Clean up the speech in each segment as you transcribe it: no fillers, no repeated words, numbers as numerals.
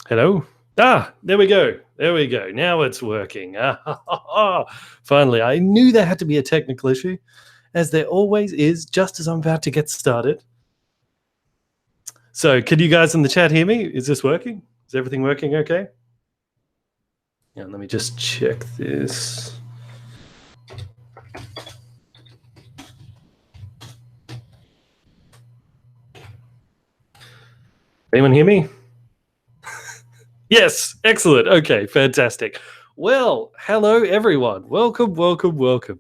Hello? There we go. There we go. Now it's working. Finally, I knew there had to be a technical issue, as there always is, just as I'm about to get started. So, can you guys in the chat hear me? Is this working? Is everything working okay? Yeah, let me just check this. Anyone hear me? Yes, excellent. Okay, fantastic. Well, hello everyone. Welcome, welcome, welcome.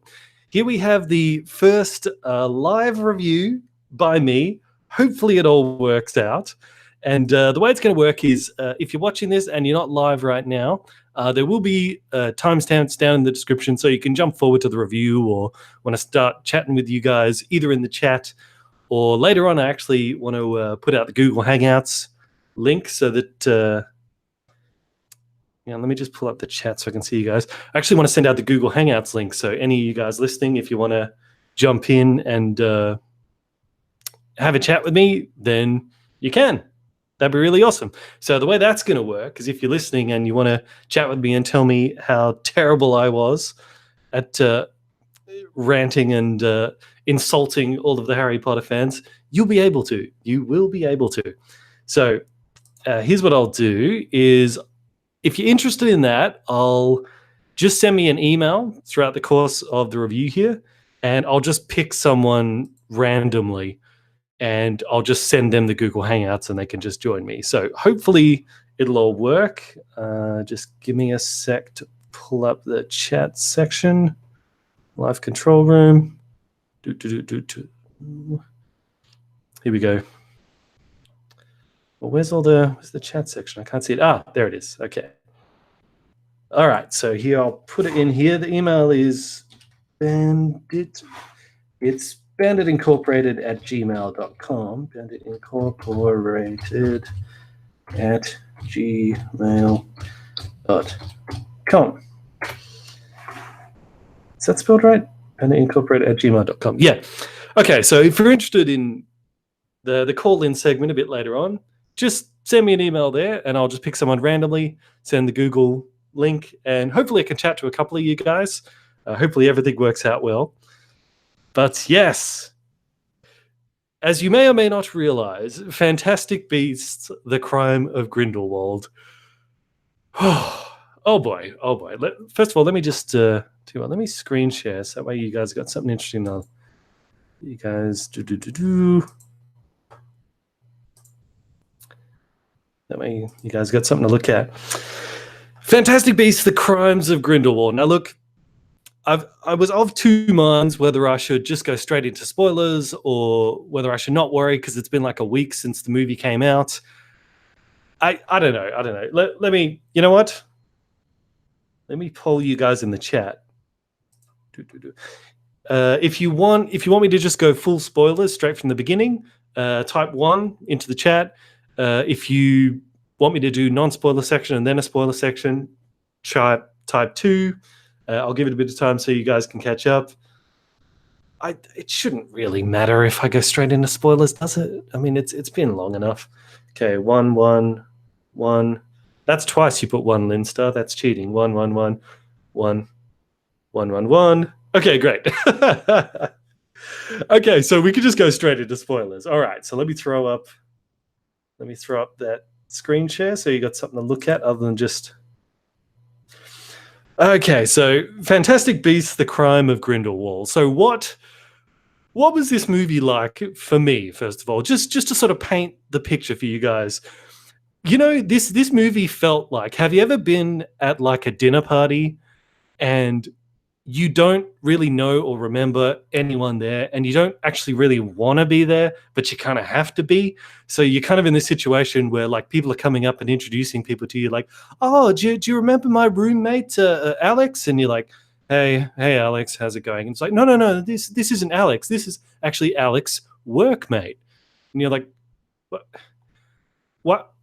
Here we have the first live review by me. Hopefully it all works out. And the way it's going to work is if you're watching this and you're not live right now, there will be timestamps down in the description so you can jump forward to the review or want to start chatting with you guys either in the chat or later on. I actually want to put out the Google Hangouts link so that... let me just pull up the chat so I can see you guys. I actually want to send out the Google Hangouts link. So any of you guys listening, if you want to jump in and have a chat with me, then you can. That'd be really awesome. So the way that's going to work is if you're listening and you want to chat with me and tell me how terrible I was at ranting and insulting all of the Harry Potter fans, you'll be able to. You will be able to. So here's what I'll do is... if you're interested in that, I'll just send me an email throughout the course of the review here, and I'll just pick someone randomly, and I'll just send them the Google Hangouts, and they can just join me. So hopefully it'll all work. Just give me a sec to pull up the chat section. Live control room. Here we go. Well, where's the chat section? I can't see it. There it is. Okay. All right. So here, I'll put it in here. The email is Bandit. It's banditincorporated@gmail.com. Banditincorporated@gmail.com. Is that spelled right? Banditincorporated@gmail.com. Yeah. Okay. So if you're interested in the call-in segment a bit later on, just send me an email there and I'll just pick someone randomly, send the Google link, and hopefully I can chat to a couple of you guys. Hopefully everything works out well. But yes, as you may or may not realize, Fantastic Beasts, The Crime of Grindelwald. Oh boy. First of all, let me just let me screen share so that way you guys got something interesting now. You guys That way you guys got something to look at. Fantastic Beasts, The Crimes of Grindelwal. Now look, I was of two minds whether I should just go straight into spoilers or whether I should not worry because it's been like a week since the movie came out. I don't know. Let me, you know what? Let me poll you guys in the chat. If you want me to just go full spoilers straight from the beginning, type 1 into the chat. If you want me to do non-spoiler section and then a spoiler section, type 2. I'll give it a bit of time so you guys can catch up. It shouldn't really matter if I go straight into spoilers, does it? I mean, it's been long enough. Okay, 1, 1, 1. That's twice you put 1, Linstar. That's cheating. 1, 1, 1, 1, 1, 1, 1. Okay, great. Okay, so we could just go straight into spoilers. All right, so let me throw up that screen share so you got something to look at other than just... Okay, so Fantastic Beasts, The Crime of Grindelwald. So what was this movie like for me, first of all? Just to sort of paint the picture for you guys. You know, this movie felt like... have you ever been at like a dinner party and you don't really know or remember anyone there, and you don't actually really want to be there, but you kind of have to be. So you're kind of in this situation where like people are coming up and introducing people to you, like, oh, do you remember my roommate, Alex? And you're like, hey, Alex, how's it going? And it's like, no, this isn't Alex. This is actually Alex's workmate. And you're like, what?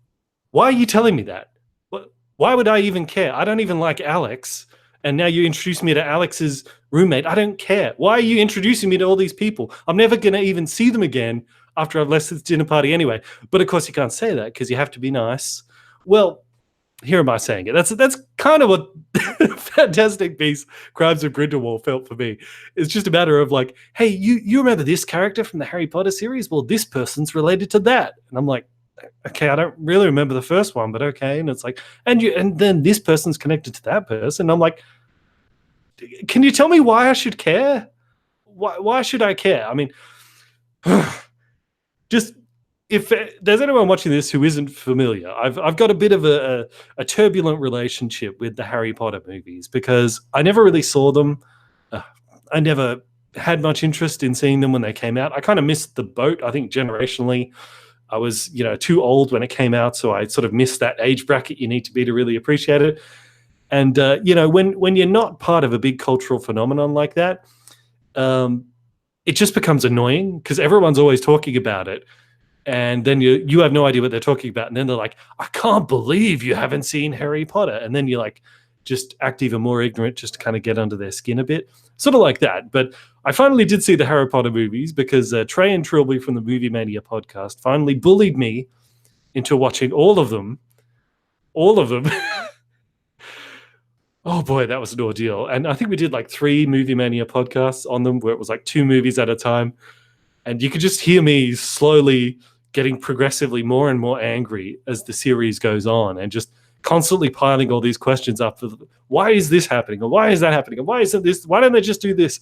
Why are you telling me that? Why would I even care? I don't even like Alex. And now you introduce me to Alex's roommate. I don't care. Why are you introducing me to all these people? I'm never going to even see them again after I've left this dinner party anyway. But of course you can't say that because you have to be nice. Well, here am I saying it? That's kind of what Fantastic Beasts: Crimes of Grindelwal felt for me. It's just a matter of like, hey, you remember this character from the Harry Potter series? Well, this person's related to that, and I'm like, okay, I don't really remember the first one, but okay. And it's like, and then this person's connected to that person. I'm like, can you tell me why I should care? Why should I care? I mean, just if there's anyone watching this who isn't familiar, I've got a bit of a turbulent relationship with the Harry Potter movies because I never really saw them. I never had much interest in seeing them when they came out. I kind of missed the boat. I think generationally, I was too old when it came out, so I sort of missed that age bracket you need to be to really appreciate it. And when you're not part of a big cultural phenomenon like that, it just becomes annoying because everyone's always talking about it. And then you have no idea what they're talking about. And then they're like, I can't believe you haven't seen Harry Potter. And then you like just act even more ignorant just to kind of get under their skin a bit. Sort of like that. But I finally did see the Harry Potter movies because Trey and Trilby from the Movie Mania podcast finally bullied me into watching all of them. All of them. Oh boy, that was an ordeal. And I think we did like 3 Movie Mania podcasts on them where it was like 2 movies at a time. And you could just hear me slowly getting progressively more and more angry as the series goes on and just constantly piling all these questions up. Why is this happening? Or why is that happening? And why isn't this? Why don't they just do this?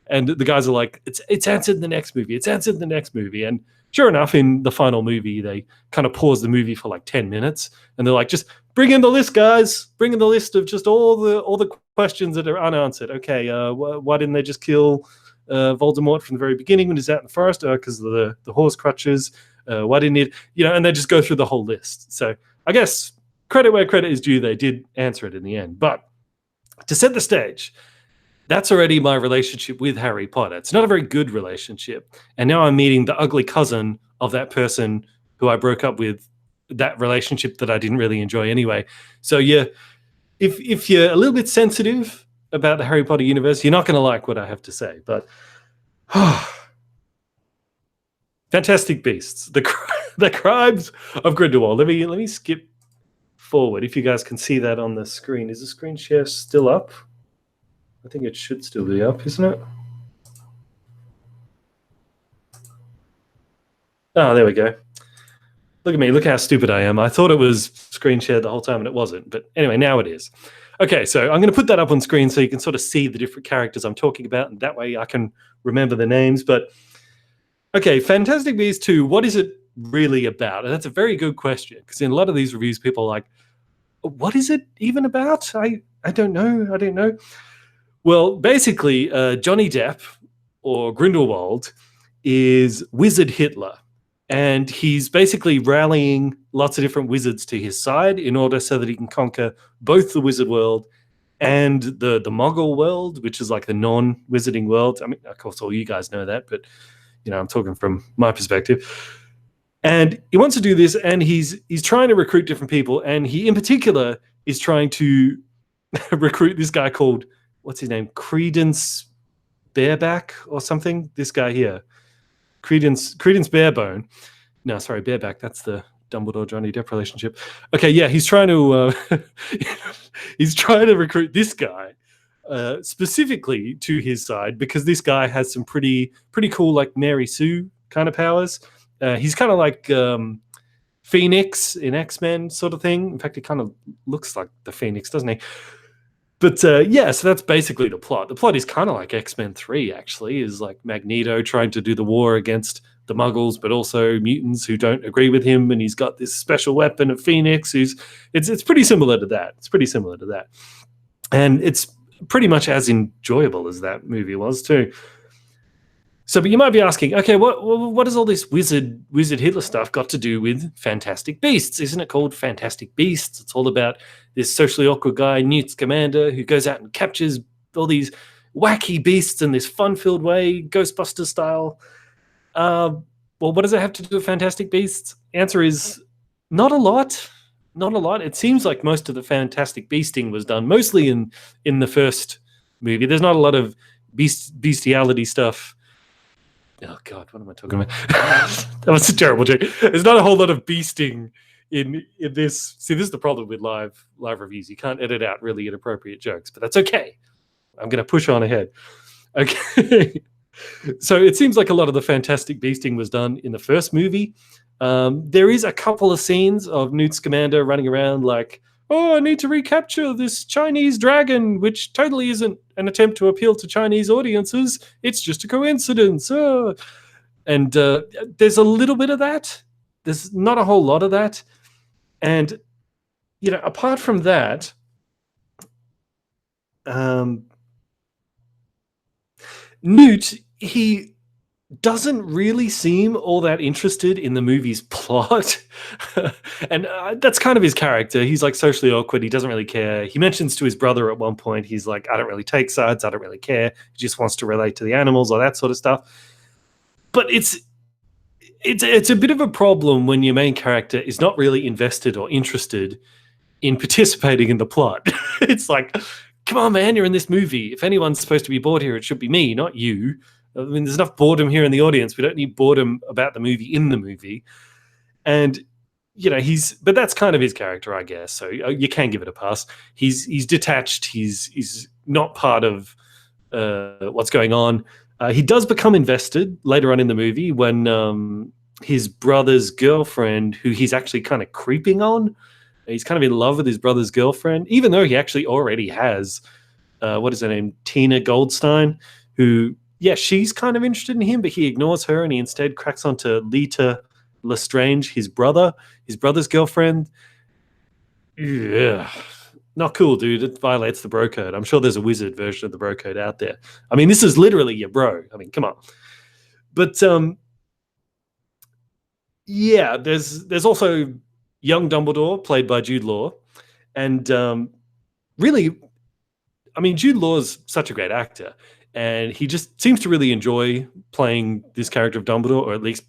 And the guys are like, it's answered in the next movie. It's answered in the next movie. And sure enough, in the final movie, they kind of pause the movie for like 10 minutes. And they're like, just bring in the list, guys. Bring in the list of just all the questions that are unanswered. Okay, why didn't they just kill Voldemort from the very beginning when he's out in the forest? Because of the horse crutches. Why didn't it? And they just go through the whole list. So I guess credit where credit is due. They did answer it in the end. But to set the stage, that's already my relationship with Harry Potter. It's not a very good relationship. And now I'm meeting the ugly cousin of that person who I broke up with, that relationship that I didn't really enjoy anyway. So yeah, if you're a little bit sensitive about the Harry Potter universe, you're not going to like what I have to say. But Fantastic Beasts, the Crimes of Grindelwal. Let me skip forward if you guys can see that on the screen. Is the screen share still up? I think it should still be up, isn't it? Oh, there we go. Look at me. Look how stupid I am. I thought it was screen shared the whole time, and it wasn't. But anyway, now it is. Okay, so I'm going to put that up on screen so you can sort of see the different characters I'm talking about, and that way I can remember the names. But okay, Fantastic Beasts 2, what is it really about? And that's a very good question, because in a lot of these reviews, people are like, what is it even about? I don't know. I don't know. Well, basically, Johnny Depp, or Grindelwald, is Wizard Hitler. And he's basically rallying lots of different wizards to his side in order so that he can conquer both the wizard world and the Muggle world, which is like the non-wizarding world. I mean, of course, all you guys know that, but I'm talking from my perspective. And he wants to do this, and he's trying to recruit different people, and he, in particular, is trying to recruit this guy called, what's his name? Credence Bareback or something? This guy here. Credence Barebone. No, sorry, Bareback. That's the Dumbledore Johnny Depp relationship. Okay, yeah, he's trying to recruit this guy specifically to his side because this guy has some pretty cool like Mary Sue kind of powers. He's kind of like Pheonix in XMen sort of thing. In fact, he kind of looks like the Pheonix, doesn't he? But yeah, so that's basically the plot. The plot is kind of like X-Men 3, actually, is like Magneto trying to do the war against the Muggles, but also mutants who don't agree with him, and he's got this special weapon of Pheonix. It's pretty similar to that. It's pretty similar to that. And it's pretty much as enjoyable as that movie was, too. So, but you might be asking, okay, what does all this Wizard Hitler stuff got to do with Fantastic Beasts? Isn't it called Fantastic Beasts? It's all about this socially awkward guy, Newt Scamander, who goes out and captures all these wacky beasts in this fun-filled way, Ghostbusters style. Well, what does it have to do with Fantastic Beasts? Answer is not a lot. Not a lot. It seems like most of the Fantastic Beasting was done mostly in the first movie. There's not a lot of bestiality stuff. Oh, God, what am I talking about? That was a terrible joke. There's not a whole lot of beasting in this. See, this is the problem with live reviews. You can't edit out really inappropriate jokes, but that's okay. I'm going to push on ahead. Okay. So it seems like a lot of the Fantastic Beasting was done in the first movie. There is a couple of scenes of Newt Scamander running around like, oh, I need to recapture this Chinese dragon, which totally isn't an attempt to appeal to Chinese audiences. It's just a coincidence. And there's a little bit of that. There's not a whole lot of that. And, apart from that, Newt, he doesn't really seem all that interested in the movie's plot. And that's kind of his character. He's like socially awkward. He doesn't really care. He mentions to his brother at one point, he's like, I don't really take sides. I don't really care. He just wants to relate to the animals or that sort of stuff. But it's a bit of a problem when your main character is not really invested or interested in participating in the plot. It's like, come on, man, you're in this movie. If anyone's supposed to be bored here, it should be me, not you. I mean, there's enough boredom here in the audience. We don't need boredom about the movie in the movie. And, but that's kind of his character, I guess. So you can give it a pass. He's detached. He's not part of what's going on. He does become invested later on in the movie when his brother's girlfriend, who he's actually kind of creeping on, he's kind of in love with his brother's girlfriend, even though he actually already has, what is her name, Tina Goldstein, who, she's kind of interested in him, but he ignores her and he instead cracks onto Lita Lestrange, his brother's girlfriend. Yeah, not cool, dude. It violates the bro code. I'm sure there's a wizard version of the bro code out there. I mean, this is literally your bro. I mean, come on. But there's also young Dumbledore, played by Jude Law. And really, I mean, Jude Law is such a great actor. And he just seems to really enjoy playing this character of Dumbledore, or at least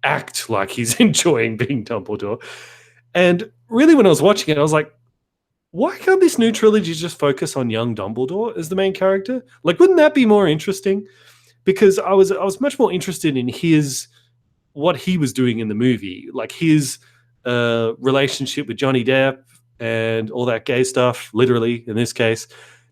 act like he's enjoying being Dumbledore. And really, when I was watching it, I was like, why can't this new trilogy just focus on young Dumbledore as the main character? Like, wouldn't that be more interesting? Because I was much more interested in what he was doing in the movie, like his relationship with Johnny Depp and all that gay stuff, literally, in this case.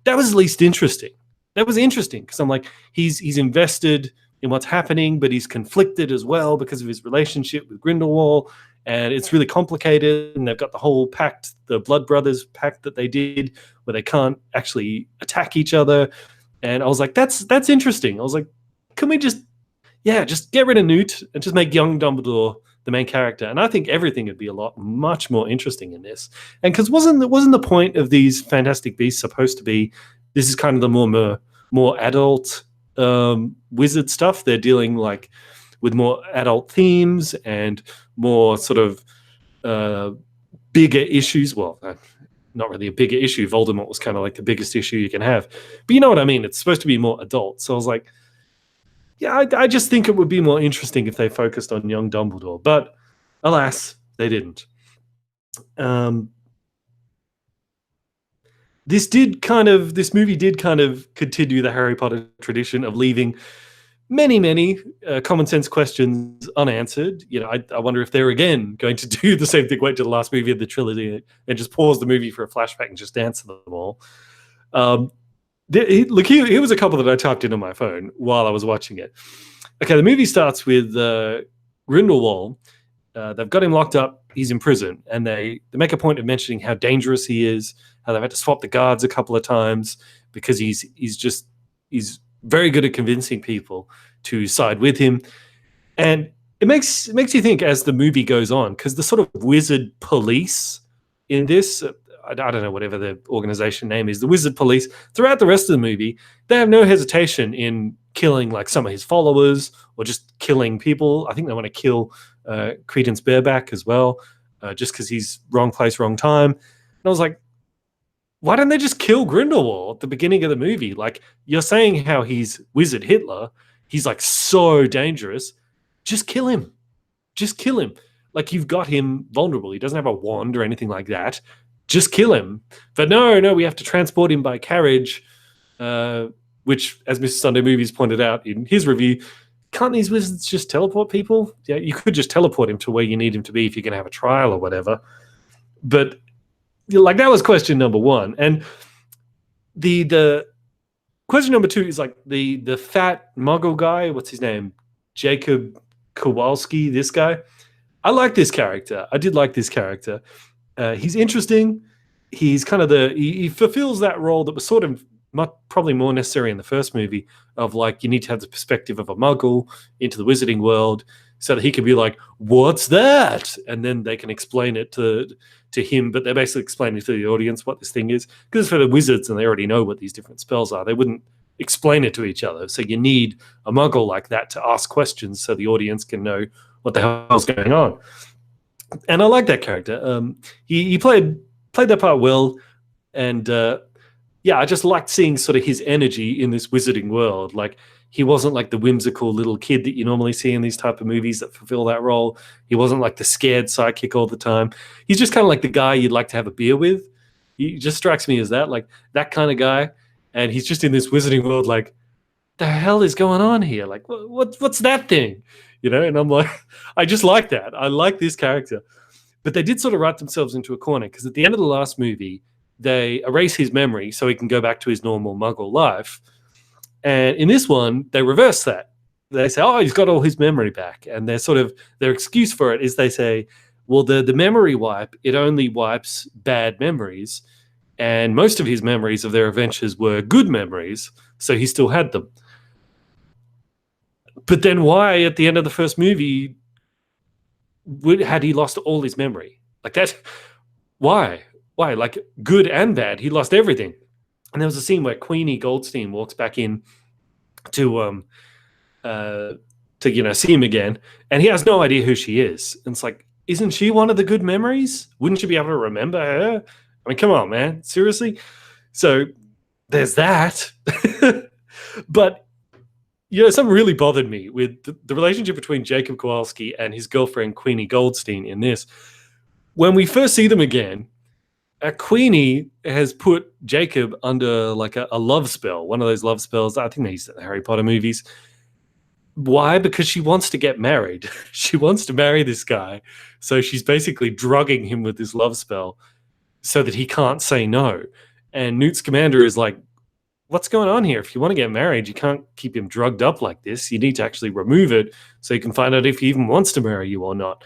That was at least interesting. That was interesting because I'm like, he's invested in what's happening, but he's conflicted as well because of his relationship with Grindelwald, and it's really complicated. And they've got the whole pact, the Blood Brothers pact that they did, where they can't actually attack each other. And I was like, that's interesting. I was like, can we just get rid of Newt and just make young Dumbledore the main character? And I think everything would be much more interesting in this. And because wasn't the point of these Fantastic Beasts supposed to be, this is kind of the more adult wizard stuff? They're dealing like with more adult themes and more sort of bigger issues. Well, not really a bigger issue. Voldemort was kind of like the biggest issue you can have. But you know what I mean? It's supposed to be more adult. So I was like, yeah, I just think it would be more interesting if they focused on young Dumbledore. But alas, they didn't. This movie did kind of continue the Harry Potter tradition of leaving many common sense questions unanswered. I wonder if they're again going to do the same thing, wait to the last movie of the trilogy and just pause the movie for a flashback and just answer them all. Look, here was a couple that I typed in on my phone while I was watching it. Okay, the movie starts with Grindelwald. They've got him locked up. He's in prison, and they make a point of mentioning how dangerous he is, how they've had to swap the guards a couple of times because he's very good at convincing people to side with him. And it makes you think as the movie goes on, because the sort of wizard police in this, I don't know, whatever the organization name is, the wizard police, throughout the rest of the movie, they have no hesitation in killing like some of his followers or just killing people. I think they want to kill Credence Bareback as well, just because he's wrong place, wrong time. And I was like, why don't they just kill Grindelwald at the beginning of the movie? Like, you're saying how he's Wizard Hitler. He's like so dangerous. Just kill him. Just kill him. Like, you've got him vulnerable. He doesn't have a wand or anything like that. Just kill him. But no, we have to transport him by carriage, which, as Mr. Sunday Movies pointed out in his review, can't these wizards just teleport people? Yeah, you could just teleport him to where you need him to be if you're going to have a trial or whatever. But like that was question number one. And the question number two is like the fat Muggle guy. What's his name? Jacob Kowalski. This guy. I like this character. I did like this character. He's interesting. He's kind of he fulfills that role that was sort of probably more necessary in the first movie of like you need to have the perspective of a Muggle into the wizarding world so that he can be like, what's that? And then they can explain it to him, but they're basically explaining to the audience what this thing is. Because for the wizards and they already know what these different spells are, they wouldn't explain it to each other. So you need a Muggle like that to ask questions so the audience can know what the hell's going on. And I like that character. He played that part well, and yeah, I just liked seeing sort of his energy in this wizarding world. Like he wasn't like the whimsical little kid that you normally see in these type of movies that fulfill that role. He wasn't like the scared sidekick all the time. He's just kind of like the guy you'd like to have a beer with. He just strikes me as that, like that kind of guy. And he's just in this wizarding world, like, the hell is going on here? Like, what's that thing? You know, and I'm like, I just like that. I like this character. But they did sort of write themselves into a corner because at the end of the last movie, they erase his memory so he can go back to his normal Muggle life. And in this one, they reverse that. They say, oh, he's got all his memory back. And their excuse for it is they say, well, the memory wipe, it only wipes bad memories. And most of his memories of their adventures were good memories, so he still had them. But then why, at the end of the first movie, had he lost all his memory? Like that, why? Why? Like good and bad, he lost everything. And there was a scene where Queenie Goldstein walks back in to see him again, and he has no idea who she is. And it's like, isn't she one of the good memories? Wouldn't you be able to remember her? I mean, come on, man. Seriously? So there's that. But, something really bothered me with the relationship between Jacob Kowalski and his girlfriend, Queenie Goldstein, in this. When we first see them again, Queenie has put Jacob under like a love spell, one of those love spells. I think they used it in the Harry Potter movies. Why? Because she wants to get married. She wants to marry this guy. So she's basically drugging him with this love spell so that he can't say no. And Newt Scamander is like, what's going on here? If you want to get married, you can't keep him drugged up like this. You need to actually remove it so you can find out if he even wants to marry you or not.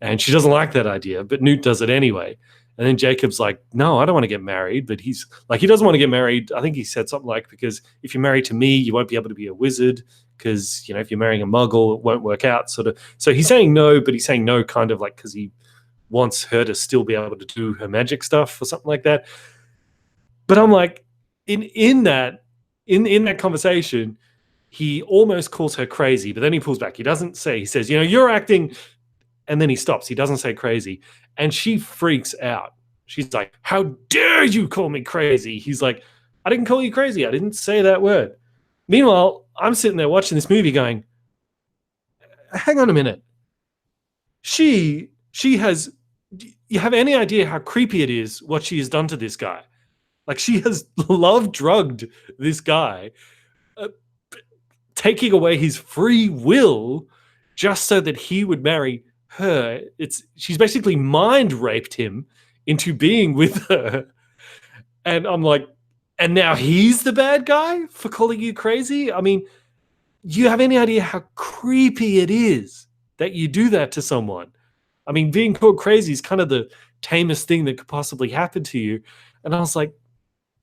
And she doesn't like that idea, but Newt does it anyway. And then Jacob's like, no, I don't want to get married. But he's like, he doesn't want to get married. I think he said something like, because if you're married to me, you won't be able to be a wizard because, if you're marrying a Muggle, it won't work out. Sort of. So he's saying no, but he's saying no kind of like because he wants her to still be able to do her magic stuff or something like that. But I'm like, in that conversation, he almost calls her crazy, but then he pulls back. He doesn't say, he says, you're acting, and then he stops. He doesn't say crazy. And she freaks out. She's like, how dare you call me crazy? He's like, I didn't call you crazy. I didn't say that word. Meanwhile, I'm sitting there watching this movie going, hang on a minute. She has, you have any idea how creepy it is what she has done to this guy? Like she has love drugged this guy, taking away his free will just so that he would marry her. She's basically mind raped him into being with her. And I'm like, and now he's the bad guy for calling you crazy? I mean, do you have any idea how creepy it is that you do that to someone? I mean, being called crazy is kind of the tamest thing that could possibly happen to you. And I was like,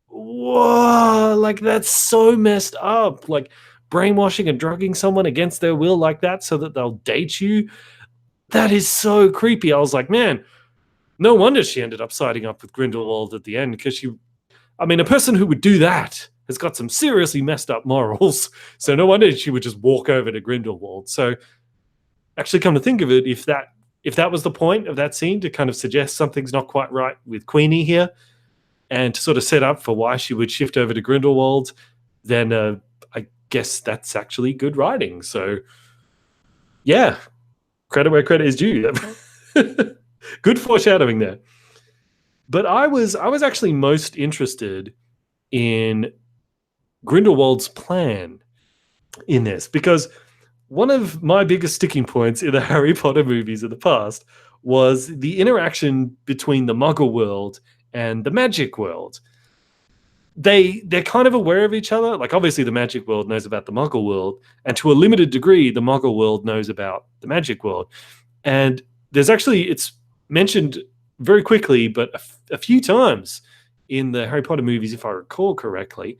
whoa, like that's so messed up. Like brainwashing and drugging someone against their will like that so that they'll date you. That is so creepy. I was like, man, no wonder she ended up siding up with Grindelwald at the end because a person who would do that has got some seriously messed up morals. So no wonder she would just walk over to Grindelwald. So actually come to think of it, if that was the point of that scene to kind of suggest something's not quite right with Queenie here and to sort of set up for why she would shift over to Grindelwald, then I guess that's actually good writing. So yeah, credit where credit is due. Good foreshadowing there. But I was actually most interested in Grindelwald's plan in this because one of my biggest sticking points in the Harry Potter movies in the past was the interaction between the Muggle world and the magic world. They're kind of aware of each other. Like, obviously the magic world knows about the Muggle world, and to a limited degree the Muggle world knows about the magic world. And there's actually, it's mentioned very quickly, but a few times in the Harry Potter movies, if I recall correctly,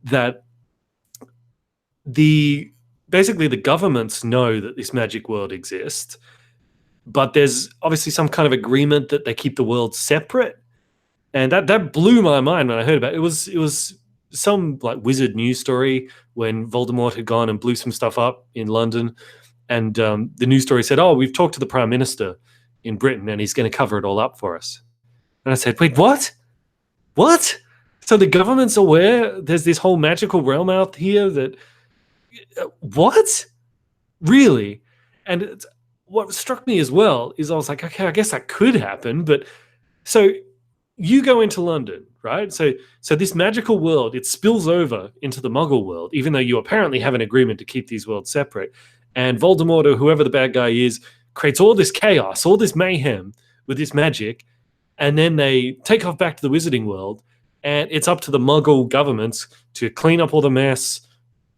that basically the governments know that this magic world exists, but there's obviously some kind of agreement that they keep the world separate. And that blew my mind when I heard about it. It was some like wizard news story when Voldemort had gone and blew some stuff up in London, and the news story said, "Oh, we've talked to the Prime Minister in Britain, and he's going to cover it all up for us." And I said, "Wait, what? What? So the government's aware there's this whole magical realm out here that what? Really?" And what struck me as well is I was like, okay, I guess that could happen, but so you go into London, right? So this magical world, it spills over into the Muggle world, even though you apparently have an agreement to keep these worlds separate. And Voldemort, or whoever the bad guy is, creates all this chaos, all this mayhem with this magic, and then they take off back to the wizarding world, and it's up to the Muggle governments to clean up all the mess,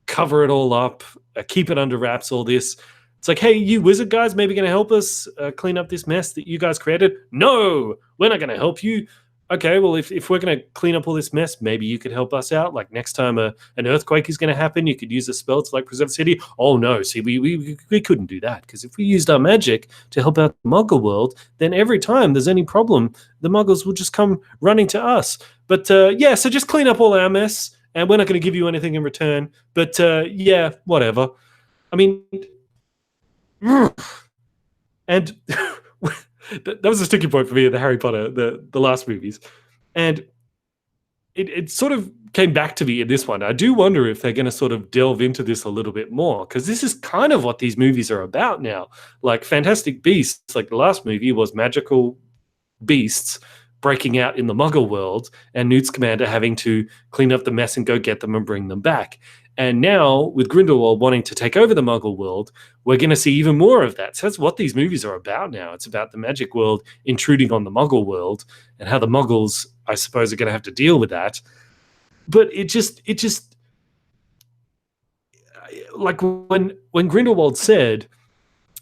cover it all up, keep it under wraps, all this. It's like, hey, you wizard guys, maybe going to help us clean up this mess that you guys created? No, we're not going to help you. Okay, well, if we're going to clean up all this mess, maybe you could help us out. Like next time an earthquake is going to happen, you could use a spell to like preserve the city. Oh no, see, we couldn't do that, because if we used our magic to help out the Muggle world, then every time there's any problem, the Muggles will just come running to us. But yeah, so just clean up all our mess, and we're not going to give you anything in return. But yeah, whatever. I mean, and that was a sticking point for me in the Harry Potter, the last movies. And it sort of came back to me in this one. I do wonder if they're going to sort of delve into this a little bit more, because this is kind of what these movies are about now. Like Fantastic Beasts, like the last movie was magical beasts breaking out in the Muggle world, and Newt Scamander having to clean up the mess and go get them and bring them back. And now, with Grindelwald wanting to take over the Muggle world, we're going to see even more of that. So that's what these movies are about now. It's about the magic world intruding on the Muggle world, and how the Muggles, I suppose, are going to have to deal with that. But it just like when Grindelwald said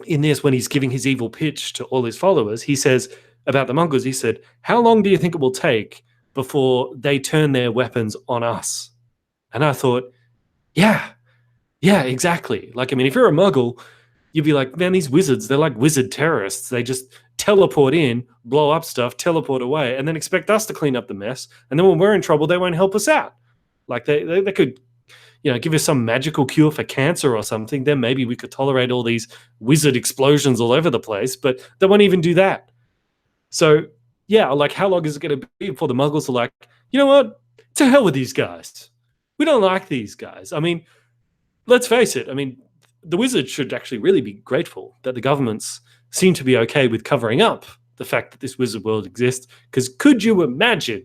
in this, when he's giving his evil pitch to all his followers, he says about the Muggles, he said, "How long do you think it will take before they turn their weapons on us?" And I thought, yeah, exactly. Like, I mean, if you're a Muggle, you'd be like, man, these wizards, they're like wizard terrorists. They just teleport in, blow up stuff, teleport away, and then expect us to clean up the mess. And then when we're in trouble, they won't help us out. Like they could, give us some magical cure for cancer or something. Then maybe we could tolerate all these wizard explosions all over the place, but they won't even do that. So yeah, like how long is it going to be before the Muggles are like, you know what? To hell with these guys. We don't like these guys. I mean, let's face it. I mean, the wizards should actually really be grateful that the governments seem to be okay with covering up the fact that this wizard world exists. Because could you imagine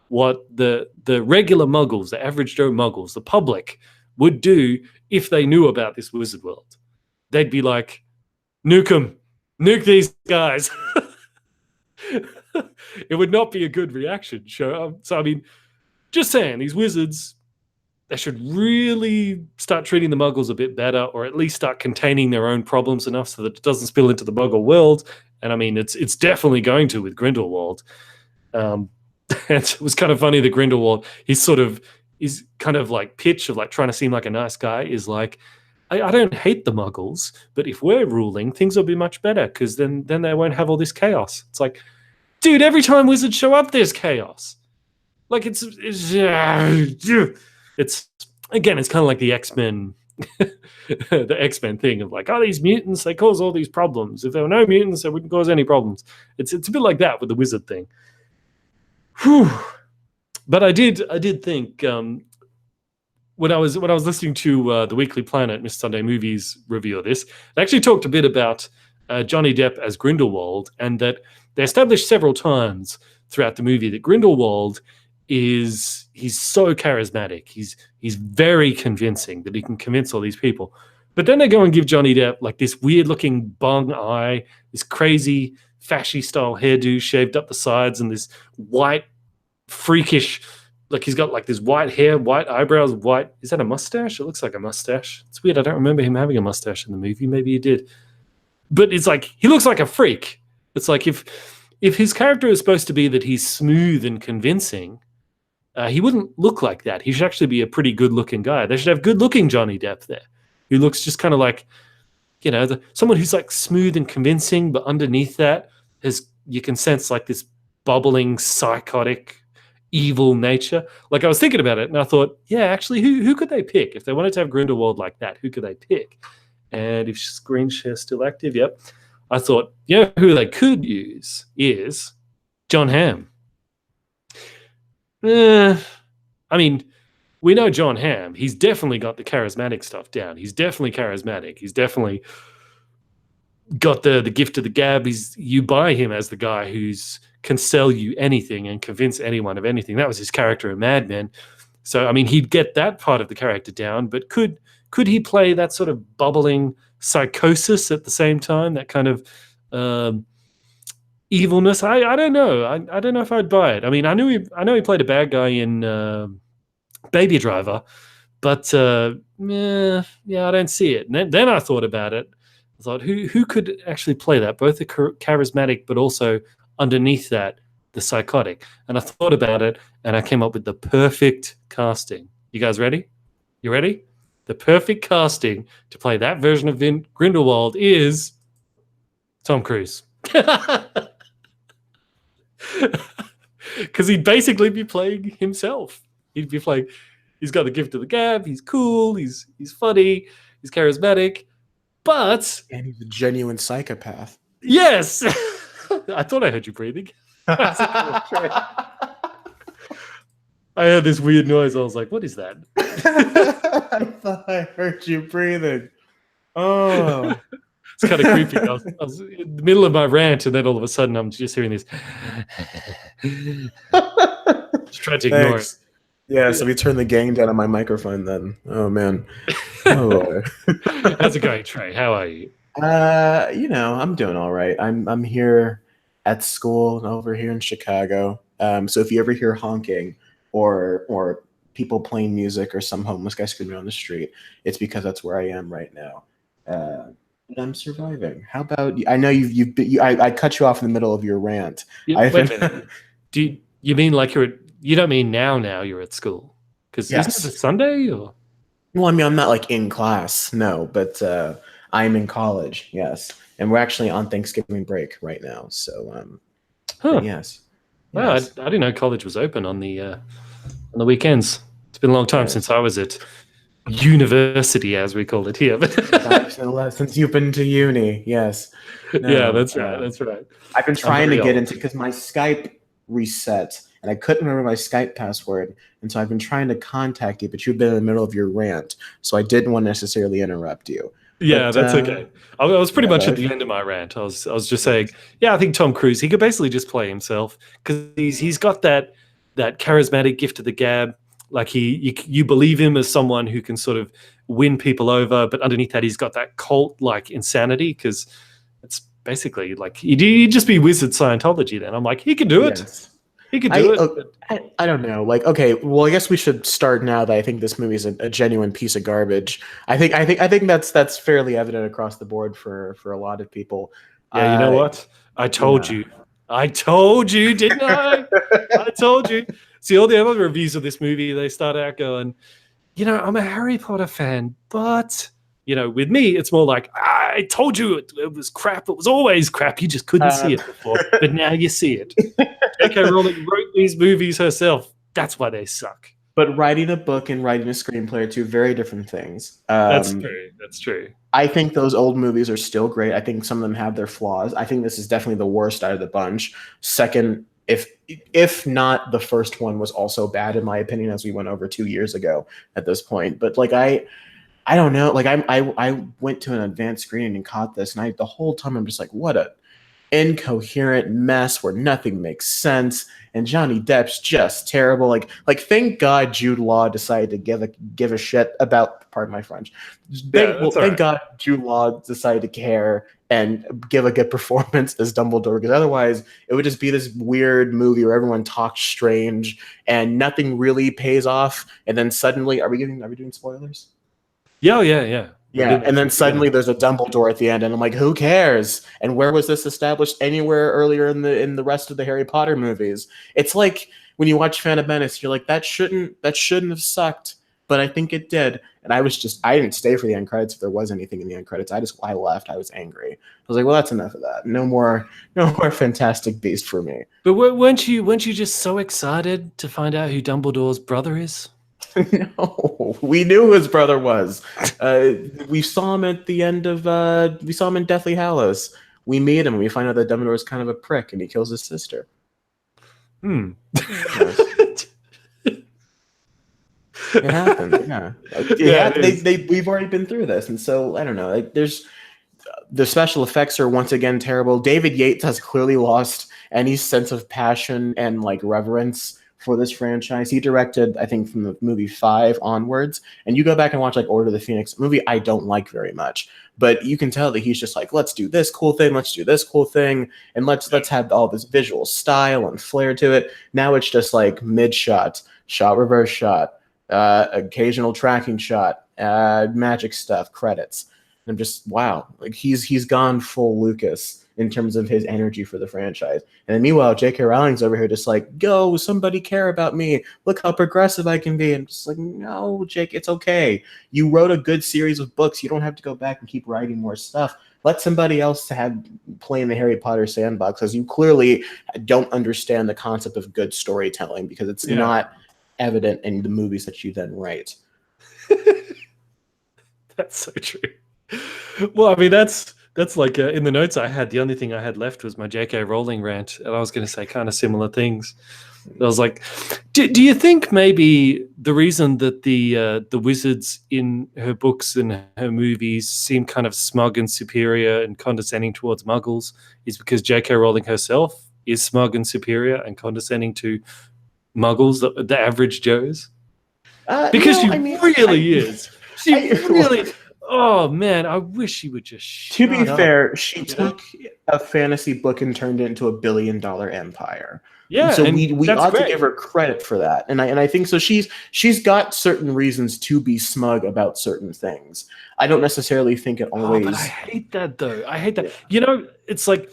what the regular Muggles, the average Joe Muggles, the public would do if they knew about this wizard world? They'd be like, nuke them, nuke these guys. It would not be a good reaction. So I mean, just saying, these wizards, they should really start treating the Muggles a bit better, or at least start containing their own problems enough so that it doesn't spill into the Muggle world. And I mean, it's definitely going to with Grindelwald. It was kind of funny that Grindelwald, he's kind of like pitch of like trying to seem like a nice guy is like, I don't hate the Muggles, but if we're ruling, things will be much better, because then they won't have all this chaos. It's like, dude, every time wizards show up, there's chaos. Like it's again, it's kind of like the XMen, the XMen thing of like, these mutants, they cause all these problems. If there were no mutants, they wouldn't cause any problems. It's a bit like that with the wizard thing. Whew. But I did think when I was listening to the Weekly Planet, Mr. Sunday Movies review of this, they actually talked a bit about Johnny Depp as Grindelwald, and that they established several times throughout the movie that Grindelwald he's so charismatic. He's very convincing that he can convince all these people. But then they go and give Johnny Depp like this weird looking bung eye, this crazy fashy style hairdo shaved up the sides, and this white freakish, like he's got like this white hair, white eyebrows, white. Is that a mustache? It looks like a mustache. It's weird. I don't remember him having a mustache in the movie. Maybe he did. But it's like he looks like a freak. It's like if his character is supposed to be that he's smooth and convincing, he wouldn't look like that. He should actually be a pretty good-looking guy. They should have good-looking Johnny Depp there, who looks just kind of like, someone who's like smooth and convincing, but underneath that you can sense like this bubbling, psychotic, evil nature. Like I was thinking about it, and I thought, yeah, actually, who could they pick if they wanted to have Grindelwald like that? Who could they pick? And if screen share still active, yep. I thought, who they could use is John Hamm. I mean, we know John Hamm. He's definitely got the charismatic stuff down. He's definitely charismatic. He's definitely got the gift of the gab. You buy him as the guy who's can sell you anything and convince anyone of anything. That was his character in Mad Men. So, I mean, he'd get that part of the character down, but could he play that sort of bubbling psychosis at the same time, that kind of evilness? I don't know. I don't know if I'd buy it. I mean, I know he played a bad guy in Baby Driver, but I don't see it. And then I thought about it. I thought, who could actually play that? Both the charismatic, but also underneath that, the psychotic. And I thought about it, and I came up with the perfect casting. You guys ready? You ready? The perfect casting to play that version of Grindelwald is Tom Cruise. Because he'd basically be playing himself. He'd be playing, he's got the gift of the gab, he's cool, he's funny, he's charismatic, but... And he's a genuine psychopath. Yes! I thought I heard you breathing. I heard this weird noise. I was like, what is that? I thought I heard you breathing. Oh. It's kind of creepy. I was in the middle of my rant, and then all of a sudden I'm just hearing this. Just trying to ignore it. Yeah, so we turned the gain down on my microphone then. Oh, man. Oh. How's it going, Trey? How are you? I'm doing all right. I'm here at school and over here in Chicago. So if you ever hear honking or people playing music or some homeless guy screaming on the street, it's because that's where I am right now. And I'm surviving. How about you? I know I cut you off in the middle of your rant. Yeah, wait a minute. Do you mean like you don't mean now you're at school? Because isn't it a Sunday? Or? Well, I mean, I'm not like in class, no, but I'm in college, yes. And we're actually on Thanksgiving break right now. So, yes. Wow, yes. I didn't know college was open on the weekends. It's been a long time since I was at university, as we call it here. Since you've been to uni, yes. No, yeah, that's right. That's right. I've been trying to get into, because my Skype reset and I couldn't remember my Skype password, and so I've been trying to contact you, but you've been in the middle of your rant, so I didn't want to necessarily interrupt you. Yeah, but, that's okay. I was pretty much at the end of my rant. I was just saying, I think Tom Cruise, he could basically just play himself, because he's got that charismatic gift of the gab. Like you believe him as someone who can sort of win people over, but underneath that he's got that cult-like insanity, because it's basically like he'd just be Wizard Scientology then. I'm like, he can do it. Yes. He could do it. I don't know. Like, okay, well, I guess we should start now that I think this movie is a genuine piece of garbage. I think that's fairly evident across the board for a lot of people. Yeah, you know what? I told you. I told you, didn't I? I told you. See, all the other reviews of this movie, they start out going, I'm a Harry Potter fan, but, with me, it's more like, I told you it was crap. It was always crap. You just couldn't see it before, but now you see it. JK Rowling wrote these movies herself. That's why they suck. But writing a book and writing a screenplay are two very different things. That's true. That's true. I think those old movies are still great. I think some of them have their flaws. I think this is definitely the worst out of the bunch. Second, if not the first one was also bad, in my opinion, as we went over 2 years ago at this point. But like I don't know. Like I went to an advanced screening and caught this, and the whole time I'm just like, what a incoherent mess where nothing makes sense, and Johnny Depp's just terrible. Like thank God Jude Law decided to give a shit about. Pardon my French. Thank God Jude Law decided to care and give a good performance as Dumbledore, because otherwise it would just be this weird movie where everyone talks strange and nothing really pays off, and then suddenly, are we doing spoilers? Yeah. Yeah, and then suddenly there's a Dumbledore at the end, and I'm like, who cares? And where was this established anywhere earlier in the rest of the Harry Potter movies? It's like when you watch Phantom Menace, you're like, that shouldn't have sucked, but I think it did. And I didn't stay for the end credits if there was anything in the end credits. I left. I was angry. I was like, well, that's enough of that. No more Fantastic Beast for me. But weren't you just so excited to find out who Dumbledore's brother is? No, we knew who his brother was. We saw him at the end of. We saw him in Deathly Hallows. We meet him. And we find out that Dumbledore is kind of a prick, and he kills his sister. It happened. Yeah. We've already been through this, and so I don't know. There's the special effects are once again terrible. David Yates has clearly lost any sense of passion and reverence for this franchise. He directed, I think, from the movie 5 onwards, and you go back and watch Order of the Phoenix, a movie I don't like very much, but you can tell that he's just let's do this cool thing, let's do this cool thing, and let's have all this visual style and flair to it. Now it's just mid shot, reverse shot, occasional tracking shot, magic stuff, credits. And I'm just, wow, he's gone full Lucas in terms of his energy for the franchise. And then meanwhile, JK Rowling's over here just go, somebody care about me. Look how progressive I can be. And just no, Jake, it's okay. You wrote a good series of books. You don't have to go back and keep writing more stuff. Let somebody else play in the Harry Potter sandbox, because you clearly don't understand the concept of good storytelling, because it's not evident in the movies that you then write. That's so true. Well, I mean, that's in the notes I had, the only thing I had left was my JK Rowling rant, and I was going to say kind of similar things. I was like, do you think maybe the reason that the wizards in her books and her movies seem kind of smug and superior and condescending towards Muggles is because JK Rowling herself is smug and superior and condescending to Muggles, the average Joes? Because she really is. She really... Oh man, I wish she would just. To be fair, she took a fantasy book and turned it into $1 billion empire. Yeah, so we ought to give her credit for that, and I think so. She's got certain reasons to be smug about certain things. I don't necessarily think it always. But I hate that though. I hate that. It's who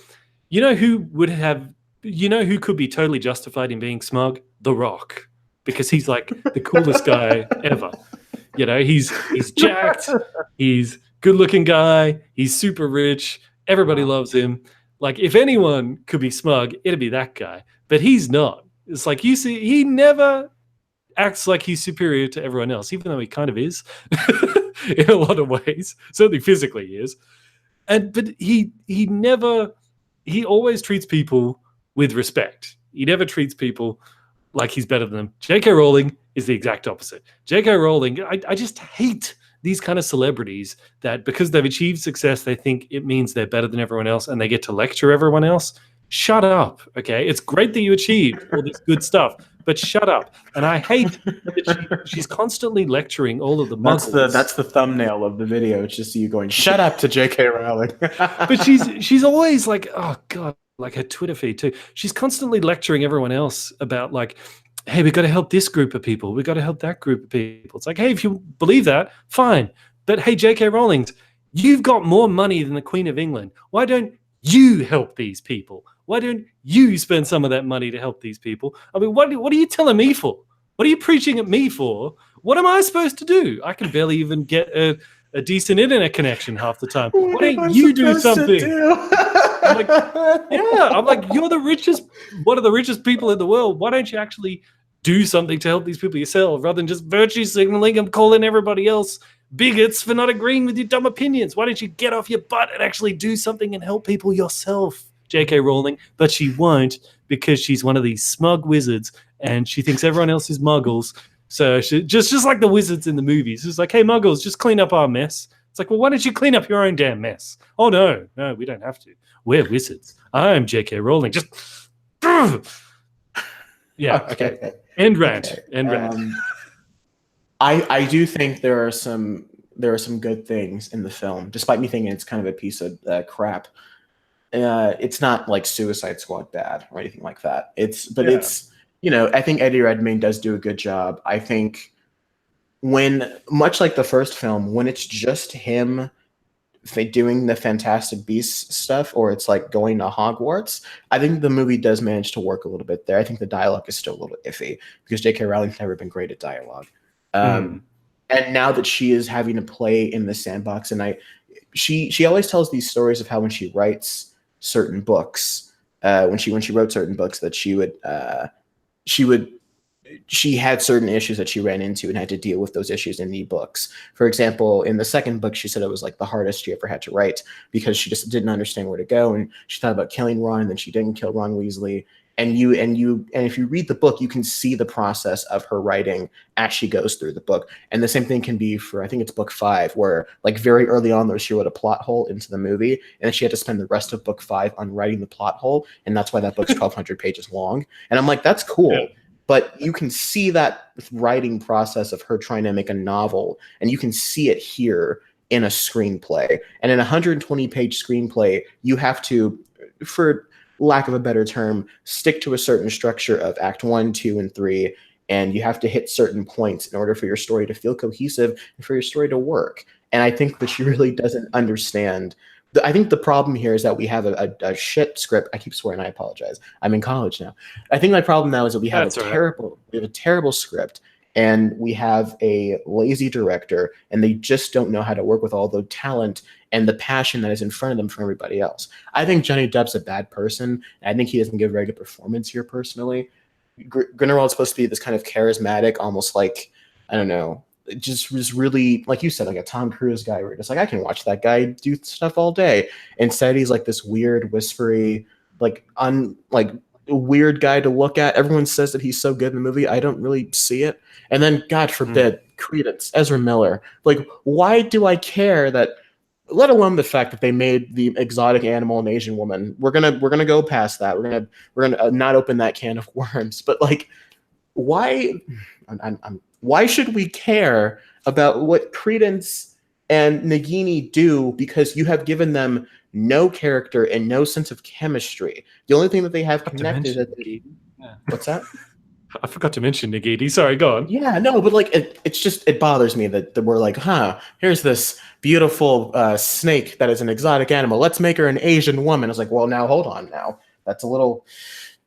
could be totally justified in being smug? The Rock, because he's the coolest guy ever. He's jacked, he's good-looking guy, he's super rich, everybody loves him. If anyone could be smug, it'd be that guy. But he's not. It's you see, he never acts like he's superior to everyone else, even though he kind of is in a lot of ways. Certainly physically he is. But he always treats people with respect. He never treats people like he's better than them. JK Rowling is the exact opposite. JK Rowling, I just hate these kind of celebrities that because they've achieved success, they think it means they're better than everyone else and they get to lecture everyone else. Shut up, okay? It's great that you achieved all this good stuff, but shut up. And I hate that she's constantly lecturing all of the Muggles. That's the thumbnail of the video. It's just you going, shut up to JK Rowling. But she's always oh God, her Twitter feed too. She's constantly lecturing everyone else about hey, we got to help this group of people. We got to help that group of people. It's hey, if you believe that, fine. But hey, JK Rowling, you've got more money than the Queen of England. Why don't you help these people? Why don't you spend some of that money to help these people? I mean, what are you telling me for? What are you preaching at me for? What am I supposed to do? I can barely even get a decent internet connection half the time. Why don't you do something? I'm you're the richest, one of the richest people in the world. Why don't you actually do something to help these people yourself rather than just virtue signaling and calling everybody else bigots for not agreeing with your dumb opinions? Why don't you get off your butt and actually do something and help people yourself, JK Rowling? But she won't, because she's one of these smug wizards and she thinks everyone else is Muggles. So she just like the wizards in the movies. It's hey, Muggles, just clean up our mess. It's like, well, why don't you clean up your own damn mess? Oh, no, we don't have to. We're wizards. I'm JK Rowling. Just... Yeah, okay. End rant. Okay. End rant. I do think there are some good things in the film, despite me thinking it's kind of a piece of crap. It's not like Suicide Squad bad or anything like that. It's I think Eddie Redmayne does do a good job. I think when, much like the first film, when it's just him doing the Fantastic Beasts stuff, or it's like going to Hogwarts, I think the movie does manage to work a little bit there. I think the dialogue is still a little iffy because J.K. Rowling's never been great at dialogue. And now that she is having to play in the sandbox, and she always tells these stories of how when she writes certain books, when she wrote certain books, that she had certain issues that she ran into and had to deal with those issues in the books. For example, in the second book, she said it was like the hardest she ever had to write because she just didn't understand where to go, and she thought about killing Ron, and then she didn't kill Ron Weasley. And if you read the book, you can see the process of her writing as she goes through the book. And the same thing can be for, I think it's book 5, where like very early on, she wrote a plot hole into the movie, and then she had to spend the rest of book 5 on writing the plot hole, and that's why that book's 1,200 pages long. And I'm like, that's cool. Yeah. But you can see that writing process of her trying to make a novel, and you can see it here in a screenplay. And in a 120-page screenplay, you have to, for lack of a better term, stick to a certain structure of act 1, 2, and 3, and you have to hit certain points in order for your story to feel cohesive and for your story to work. And I think that she really doesn't understand. I think the problem here is that we have a shit script. I keep swearing, I apologize. I'm in college now. I think my problem now is that we have a terrible script, and we have a lazy director, and they just don't know how to work with all the talent and the passion that is in front of them from everybody else. I think Johnny Depp's a bad person. I think he doesn't give a very good performance here personally. Grindelwald is supposed to be this kind of charismatic, almost like, I don't know, just was really, like you said, like a Tom Cruise guy, where it's like, I can watch that guy do stuff all day. Instead, he's like this weird, whispery, weird guy to look at. Everyone says that he's so good in the movie. I don't really see it. And then, God forbid, Credence, Ezra Miller. Like, why do I care that? Let alone the fact that they made the exotic animal an Asian woman. We're gonna go past that. We're gonna not open that can of worms. But like, why? Why should we care about what Credence and Nagini do? Because you have given them no character and no sense of chemistry. The only thing that they have connected is what's that? I forgot to mention Nagini. Sorry, go on. Yeah, no, but like it bothers me that we're like, here's this beautiful snake that is an exotic animal. Let's make her an Asian woman. It's like, well, now hold on, now that's a little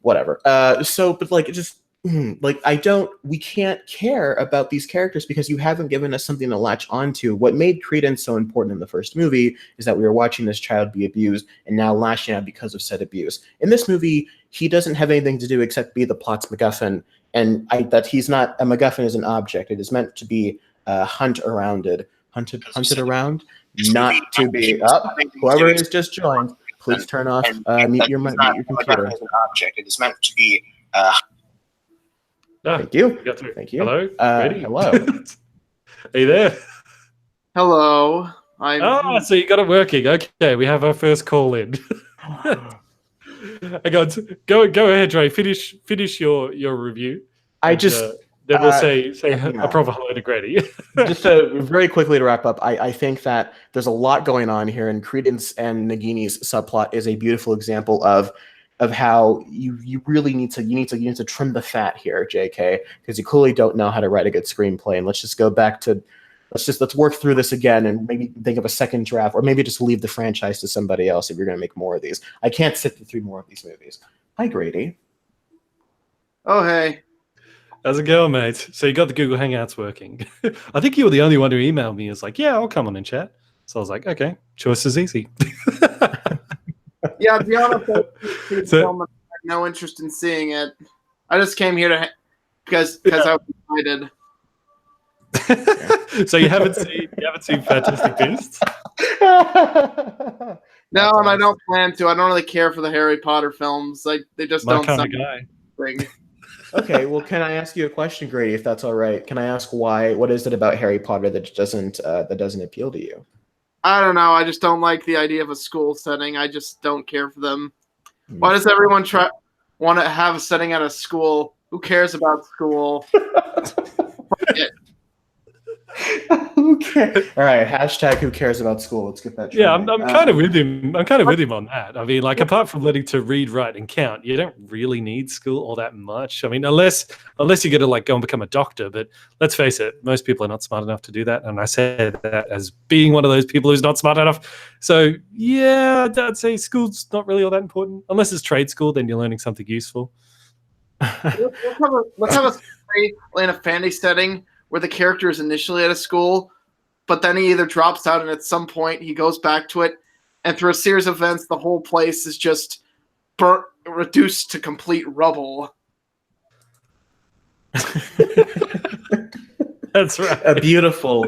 whatever. But like, it just. We can't care about these characters because you haven't given us something to latch onto. What made Credence so important in the first movie is that we were watching this child be abused and now lashing out because of said abuse. In this movie, he doesn't have anything to do except be the plot's MacGuffin, and that he's not a MacGuffin is an object. It is meant to be hunted around, not to be up. Whoever has just joined, please turn off mute your computer. As an object, it is meant to be. Thank you. Thank you. Hello. Hello. Are you there? Hello. So you got it working. Okay, we have our first call in. Hang on. Go ahead, Dre. Finish your review. Then we'll say a proper hello to Grady. Just very quickly to wrap up, I think that there's a lot going on here, and Credence and Nagini's subplot is a beautiful example of how you really need to trim the fat here, JK, because you clearly don't know how to write a good screenplay. And let's just go back to let's work through this again and maybe think of a second draft, or maybe just leave the franchise to somebody else if you're going to make more of these. I can't sit through 3 more of these movies. Hi, Grady. Oh, hey. How's it going, mate? So you got the Google Hangouts working. I think you were the only one who emailed me. Is like, yeah, I'll come on and chat. So I was like, okay, choice is easy. Yeah, to be honest, I had no interest in seeing it. I just came here because I was excited. So you haven't seen Fantastic Beasts? No, and I don't plan to. I don't really care for the Harry Potter films. Like, they just don't kind sound of guy. Thing. Okay, well, can I ask you a question, Grady, if that's all right? Can I ask why? What is it about Harry Potter that doesn't appeal to you? I don't know. I just don't like the idea of a school setting. I just don't care for them. Why does everyone want to have a setting at a school? Who cares about school? Who cares? All right, hashtag who cares about school. Let's get that. Yeah, trending. I'm kind of with him. I'm kind of with him on that. I mean, like, apart from learning to read, write, and count, you don't really need school all that much. I mean, unless you get to like go and become a doctor. But let's face it, most people are not smart enough to do that. And I say that as being one of those people who's not smart enough. So yeah, I'd say school's not really all that important. Unless it's trade school, then you're learning something useful. Let's have a story in a fantasy setting where the character is initially at a school, but then he either drops out and at some point he goes back to it, and through a series of events, the whole place is just reduced to complete rubble. That's right. A beautiful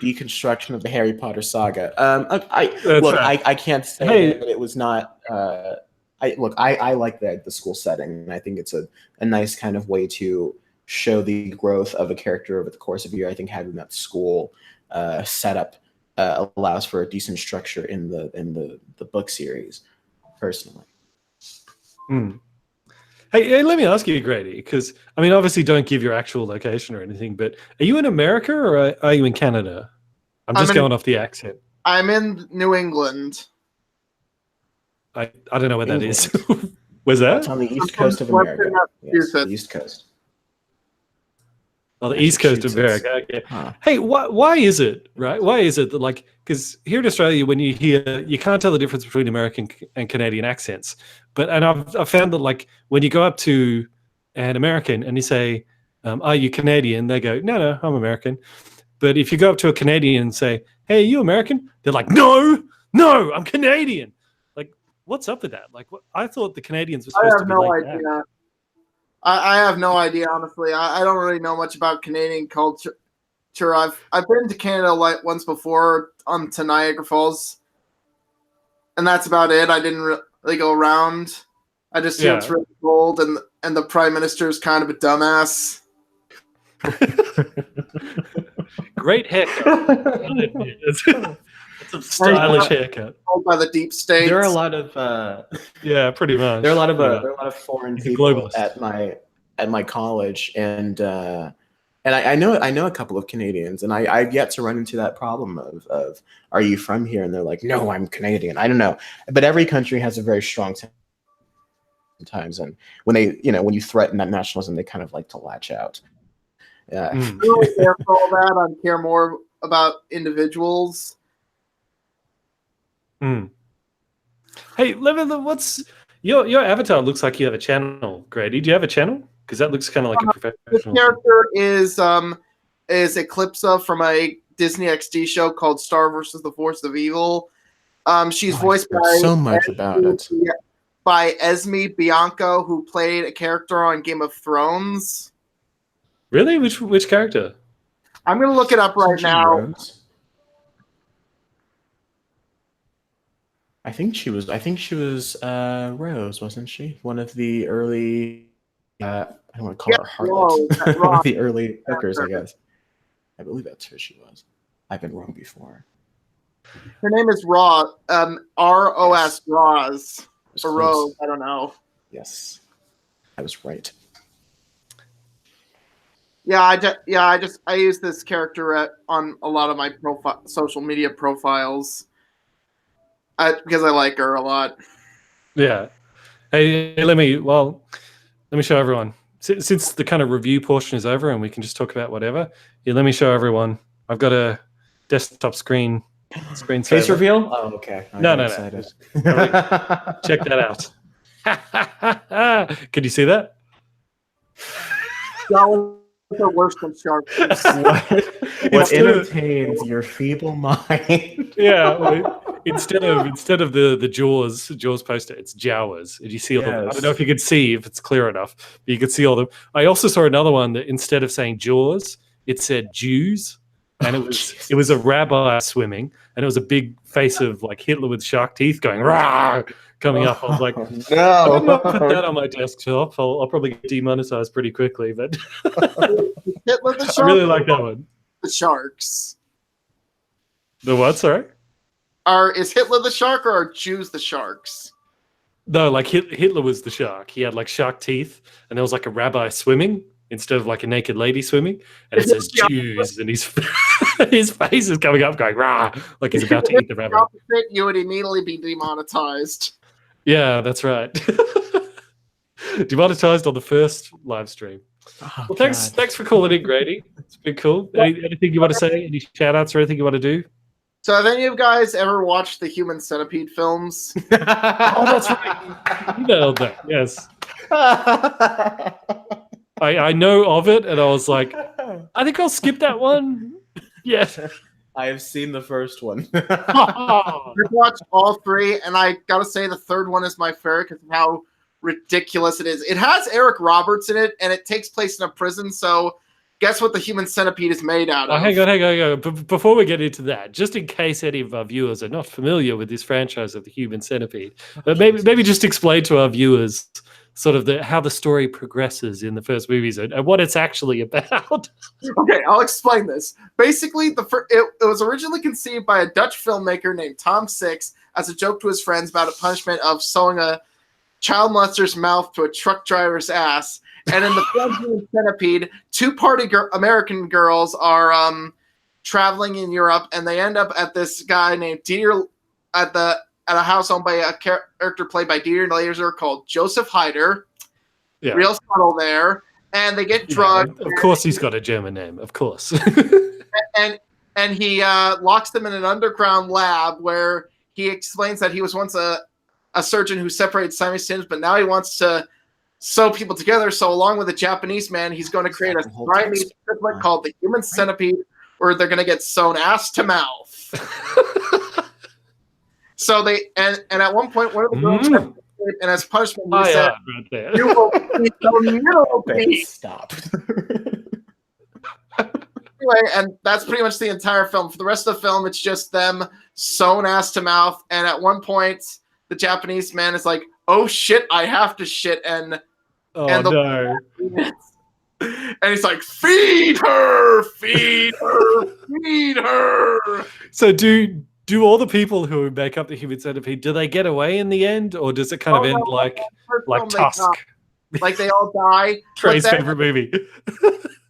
deconstruction of the Harry Potter saga. I can't say that it was not. I like the school setting, and I think it's a nice kind of way to show the growth of a character over the course of a year. I think having that school setup allows for a decent structure in the book series, personally. Hey, let me ask you, Grady, because I mean, obviously, don't give your actual location or anything, but are you in America or are you in Canada? I'm just going off the accent. I'm in New England. I don't know where that is. Where's that? It's on the east coast of America. Yes, the east coast. Oh, the East Coast of America. Okay. Huh. Hey, why is it, right? Why is it that, like, because here in Australia, when you hear, you can't tell the difference between American and Canadian accents. And I've found that, like, when you go up to an American and you say, are you Canadian? They go, no, I'm American. But if you go up to a Canadian and say, hey, are you American? They're like, no, I'm Canadian. Like, what's up with that? Like, I thought the Canadians were supposed to be like that. I have no idea, honestly. I don't really know much about Canadian culture. I've been to Canada like once before to Niagara Falls, and that's about it. I didn't really go around. I just hear it's really cold, and the Prime Minister is kind of a dumbass. Great haircut. It's a stylish haircut. By the deep state. There are a lot of pretty much. There are a lot of foreign people globalist. at my college, and I know a couple of Canadians, and I've yet to run into that problem of are you from here? And they're like, no, I'm Canadian. I don't know, but every country has a very strong sometimes, and when when you threaten that nationalism, they kind of like to latch out. I don't really care for all that. I care more about individuals. Hey, what's your avatar? Looks like you have a channel, Grady. Do you have a channel? Because that looks kind of like a professional. This character is Eclipsa from a Disney XD show called Star vs. the Force of Evil. She's voiced by so much about it by Esme Bianco, who played a character on Game of Thrones. Really? Which character? I'm gonna look it up right now. Rose? I think she was Rose, wasn't she? One of the early I don't want to call her harlots. One of the early hookers, I guess. I believe that's who she was. I've been wrong before. Her name is Roz. R-O-S, Roz. Or Rose. Rose, I don't know. Yes. I was right. Yeah, I use this character on a lot of my social media profiles. Because I like her a lot. Yeah. Hey, let me show everyone. Since the kind of review portion is over and we can just talk about whatever, let me show everyone. I've got a desktop screen Face reveal? Oh, okay. No. Check that out. Could you see that? That was worse than sharks. What entertains your feeble mind? Instead of the Jaws poster, it's Jawas. And you see all them. I don't know if you could see if it's clear enough, but you could see all them. I also saw another one that instead of saying Jaws, it said Jews, and it was a rabbi swimming, and it was a big face of like Hitler with shark teeth going rah coming up. I was like, no, I'm not put that on my desktop. I'll probably get demonetized pretty quickly, but Hitler the shark. I really like that one. The sharks. The what? Sorry. is Hitler the shark or are Jews the sharks? No, like Hitler was the shark. He had like shark teeth, and there was like a rabbi swimming instead of like a naked lady swimming, and it says Jews, and his his face is coming up, going rah, like he's about to eat the rabbi. You would immediately be demonetized. Yeah, that's right. Demonetized on the first live stream. Oh, Well, thanks for calling in, Grady. It's been cool. Anything you want to say? Any shout outs or anything you want to do? So have any of you guys ever watched the Human Centipede films? Oh, that's right. You nailed that. Yes. I know of it, and I was like, I think I'll skip that one. Yes. I have seen the first one. I've watched all three, and I gotta say the third one is my favorite because of how ridiculous it is. It has Eric Roberts in it, and it takes place in a prison, so guess what the Human Centipede is made out of? Hang on. Before we get into that, just in case any of our viewers are not familiar with this franchise of the Human Centipede, but maybe just explain to our viewers sort of how the story progresses in the first movies and what it's actually about. Okay, I'll explain this. Basically, it was originally conceived by a Dutch filmmaker named Tom Six as a joke to his friends about a punishment of sewing a child molester's mouth to a truck driver's ass. And in the film Human Centipede, two party American girls are traveling in Europe, and they end up at this guy named Dieter at a house owned by a character played by Dieter Laser called Joseph Heider. Yeah. Real subtle there. And they get drugged. Yeah, of course he's got a German name, of course. and he locks them in an underground lab where he explains that he was once a surgeon who separated Siamese twins, but now he wants to sew people together. So along with a Japanese man, he's going to create a Siamese triplet called the Human Centipede, where they're going to get sewn ass to mouth. So they and at one point one of the girls and as punishment he said, right there. "You will be so little piece." Stop. Anyway, and that's pretty much the entire film. For the rest of the film, it's just them sewn ass to mouth. And at one point, the Japanese man is like, "Oh shit, I have to shit," and no. And he's like, feed her, feed her, feed her. So do all the people who make up the Human Centipede, do they get away in the end, or does it kind of end like Tusk? Like they all die. Trey's favorite movie.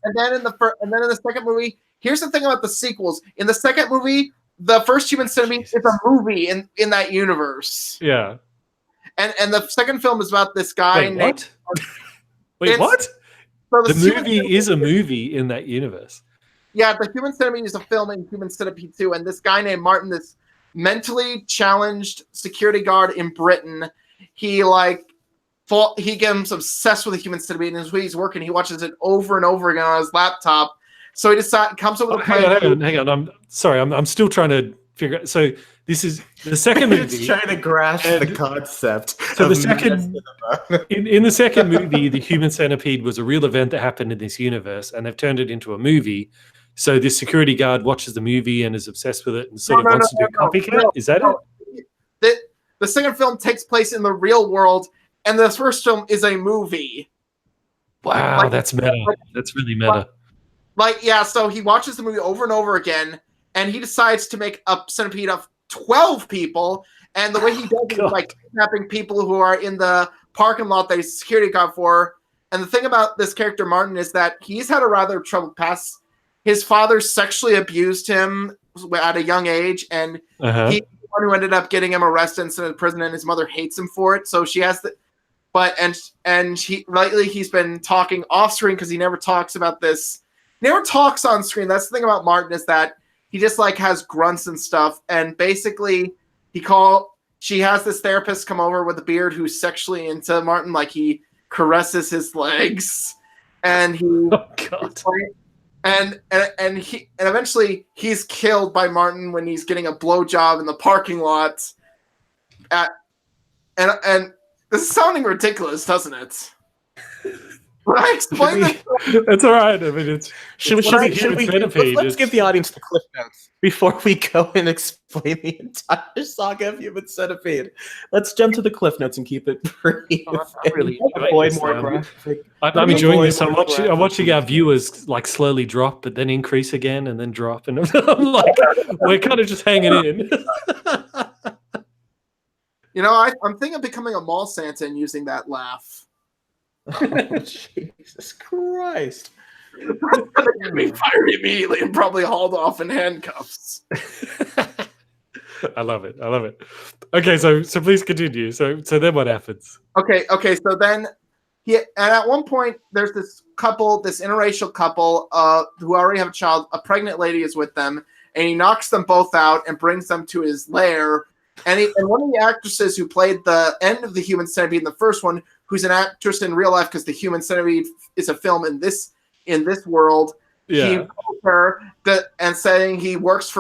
And then in the second movie, here's the thing about the sequels. In the second movie, the first Human Centipede is a movie in that universe. Yeah. And the second film is about this guy. Wait, what? So the movie is a movie in that universe. Yeah, the Human Centipede is a film in Human Centipede 2, and this guy named Martin, this mentally challenged security guard in Britain, he gets obsessed with the Human Centipede, and as he's working, he watches it over and over again on his laptop. So he comes up with a plan. Hang on. I'm sorry. I'm still trying to figure out. So this is the second movie. He's trying to grasp the concept. So the second in the second movie, the Human Centipede was a real event that happened in this universe, and they've turned it into a movie. So this security guard watches the movie and is obsessed with it and sort of wants to do copycat. Is that it? The second film takes place in the real world, and the first film is a movie. Wow, that's meta. That's really meta. So he watches the movie over and over again, and he decides to make a centipede of 12 people, and the way he does it is like kidnapping people who are in the parking lot that he's security guard for. And the thing about this character, Martin, is that he's had a rather troubled past. His father sexually abused him at a young age, and he's the one who ended up getting him arrested and sent to prison, and his mother hates him for it. So she has lately he's been talking off screen because he never talks about this. Never talks on screen. That's the thing about Martin, is that he just has grunts and stuff. And basically she has this therapist come over with a beard who's sexually into Martin. Like he caresses his legs, and he and eventually he's killed by Martin when he's getting a blowjob in the parking lot. And this is sounding ridiculous, doesn't it? When I explain this, It's all right. I mean, it's Should we Centipede. let's give the audience the cliff notes before we go and explain the entire saga of Human Centipede. Let's jump to the cliff notes and keep it brief. I'm really enjoying Avoid this more now. graphic. I'm enjoying this. I'm Graphic watching our viewers like slowly drop, but then increase again, and then drop, and I'm like, we're kind of just hanging in. you know, I'm thinking of becoming a mall Santa and using that laugh. Oh, Jesus Christ. Get me fired immediately and probably hauled off in handcuffs. I love it. Okay, so please continue. So then what happens? Okay. So then and at one point there's this interracial couple, who already have a child. A pregnant lady is with them, and he knocks them both out and brings them to his lair. And one of the actresses who played the end of the Human Centipede in the first one, who's an actress in real life because the Human Centipede is a film in this world. Yeah. He calls her and saying he works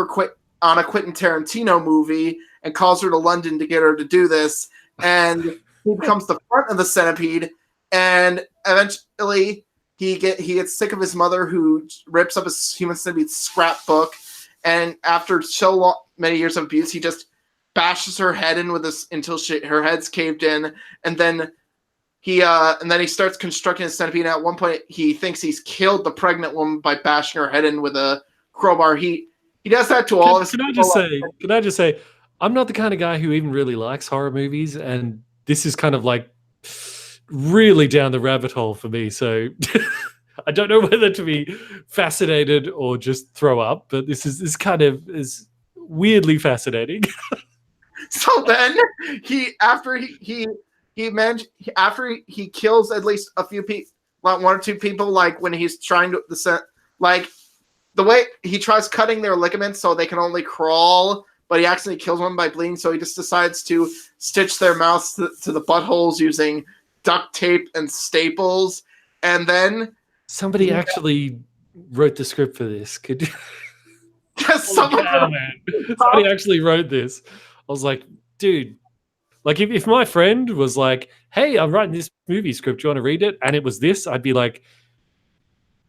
on a Quentin Tarantino movie and calls her to London to get her to do this. And he becomes the front of the Centipede. And eventually he gets sick of his mother, who rips up his Human Centipede scrapbook. And after many years of abuse, he just bashes her head in with this until her head's caved in. And then he starts constructing a centipede. And at one point, he thinks he's killed the pregnant woman by bashing her head in with a crowbar. He does that to all of us. Can I just say, I'm not the kind of guy who even really likes horror movies, and this is kind of like really down the rabbit hole for me. So I don't know whether to be fascinated or just throw up, but this kind of is weirdly fascinating. So then after he kills at least a few people, like one or two people, like when he's trying to the way he tries cutting their ligaments so they can only crawl, but he accidentally kills one by bleeding. So he just decides to stitch their mouths to the buttholes using duct tape and staples. And then somebody actually wrote the script for this. Could you? Somebody actually wrote this. I was like, dude, like if my friend was like, hey, I'm writing this movie script, do you want to read it? And it was this, I'd be like,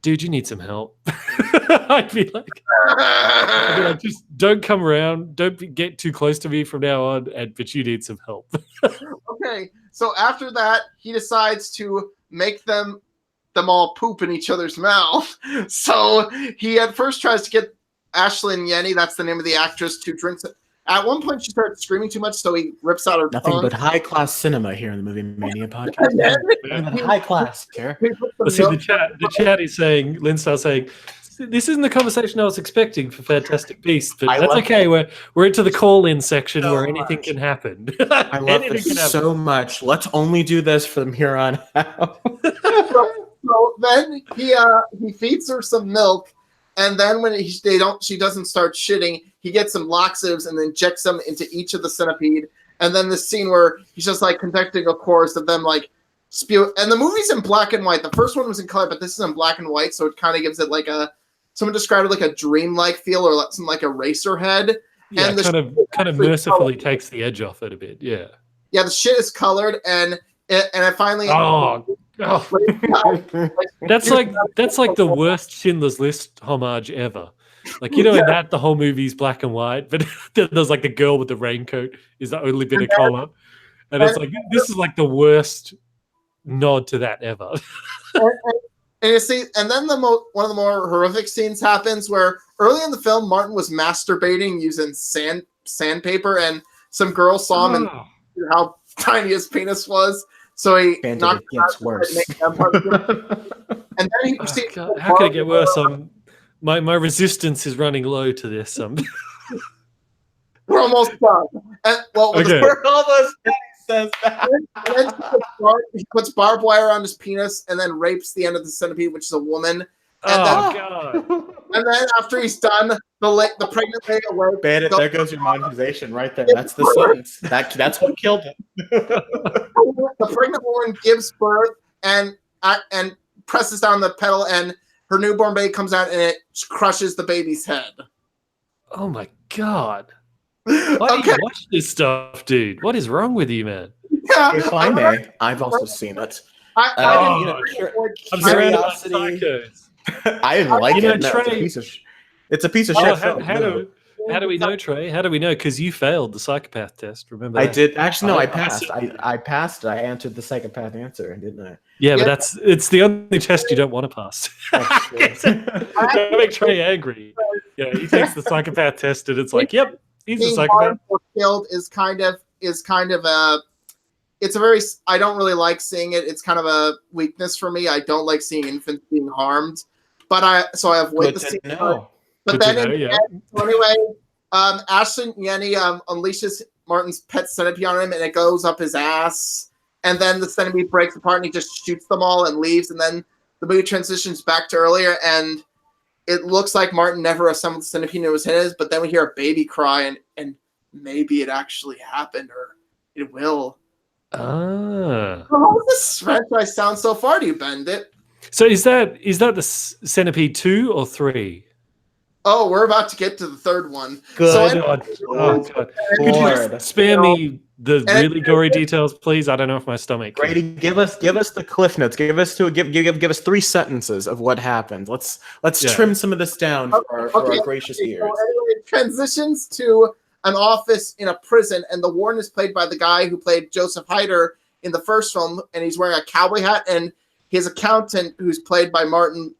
dude, you need some help. I'd be like, just don't come around. Don't get too close to me from now on, but you need some help. Okay, so after that, he decides to make them all poop in each other's mouth. So he at first tries to get Ashlyn Yenny, that's the name of the actress, to drink. At one point, she started screaming too much, so he rips out her Nothing tongue. but high-class cinema here in the Movie Mania podcast. High class here. See, the chat is saying, Linstar's saying, this isn't the conversation I was expecting for Fantastic Beasts, but that's okay. We're into the call-in section where anything can happen. I love this so much. Let's only do this from here on out. So then he feeds her some milk, and then when she doesn't start shitting, he gets some laxatives and injects them into each of the centipede. And then this scene where he's just like conducting a chorus of them like spew. And the movie's in black and white. The first one was in color, but this is in black and white, so it kind of gives it like someone described it like a dreamlike feel, or some like Eraserhead. Yeah, and kind of mercifully takes the edge off it a bit. Yeah. Yeah, the shit is colored, and I finally. Oh. That's like the worst Schindler's List homage ever. Like, in that the whole movie's black and white, but then there's like the girl with the raincoat is the only bit of color, and it's like this is like the worst nod to that ever. And you see, and then one of the more horrific scenes happens where early in the film, Martin was masturbating using sandpaper, and some girl saw him and how tiny his penis was. So he knocked it gets worse. And then he proceeded. How can it get worse? My resistance is running low to this. We're almost done. We're almost done. Says that. And then he puts barbed wire on his penis and then rapes the end of the centipede, which is a woman. And God! And then after he's done, the pregnant lady away. Bandit, there goes your monetization right there. That's the sentence. That's what killed him. The pregnant woman gives birth and presses down the pedal, and her newborn baby comes out, and it crushes the baby's head. Oh my God! Why do you watch this stuff, dude? What is wrong with you, man? Yeah, if I may, I've also seen it. I'm surrounded by curiosity. psychos. I didn't like You know, it. No, Trey- it's a piece of Oh, shit how, film. how No. do we know, Trey? How do we know? Because you failed the psychopath test. Remember? I that? did actually. No, I I passed. said- I passed. I answered the psychopath answer, didn't I? Yeah, Yeah. but it's the only test you don't want to pass. Don't make Trey angry. Yeah, he takes the psychopath test, and it's like, yep, he's a Being psychopath. harmed or killed is kind of a. It's a very. I don't really like seeing it. It's kind of a weakness for me. I don't like seeing infants being harmed, but I avoid Good the to scene. know. But Good to then know, in yeah. the end, so anyway, Ashton Yenny unleashes Martin's pet centipede on him, and it goes up his ass. And then the centipede breaks apart, and he just shoots them all and leaves. And then the movie transitions back to earlier, and it looks like Martin never assembled the centipede and it was his. But then we hear a baby cry, and maybe it actually happened, or it will. Ah. How does this franchise sound so far to you, Bandit? So is that the Centipede 2 or 3? Oh, we're about to get to the third one. Good. So Oh, God. Could you Lord. just spare me the really gory details, please? I don't know if my stomach can. Brady, give us the cliff notes. Give us 3 sentences of what happened. Let's Yeah. trim some of this down for our gracious So ears. anyway, it transitions to an office in a prison, and the warden is played by the guy who played Joseph Hyder in the first film, and he's wearing a cowboy hat, and his accountant, who's played by Martin,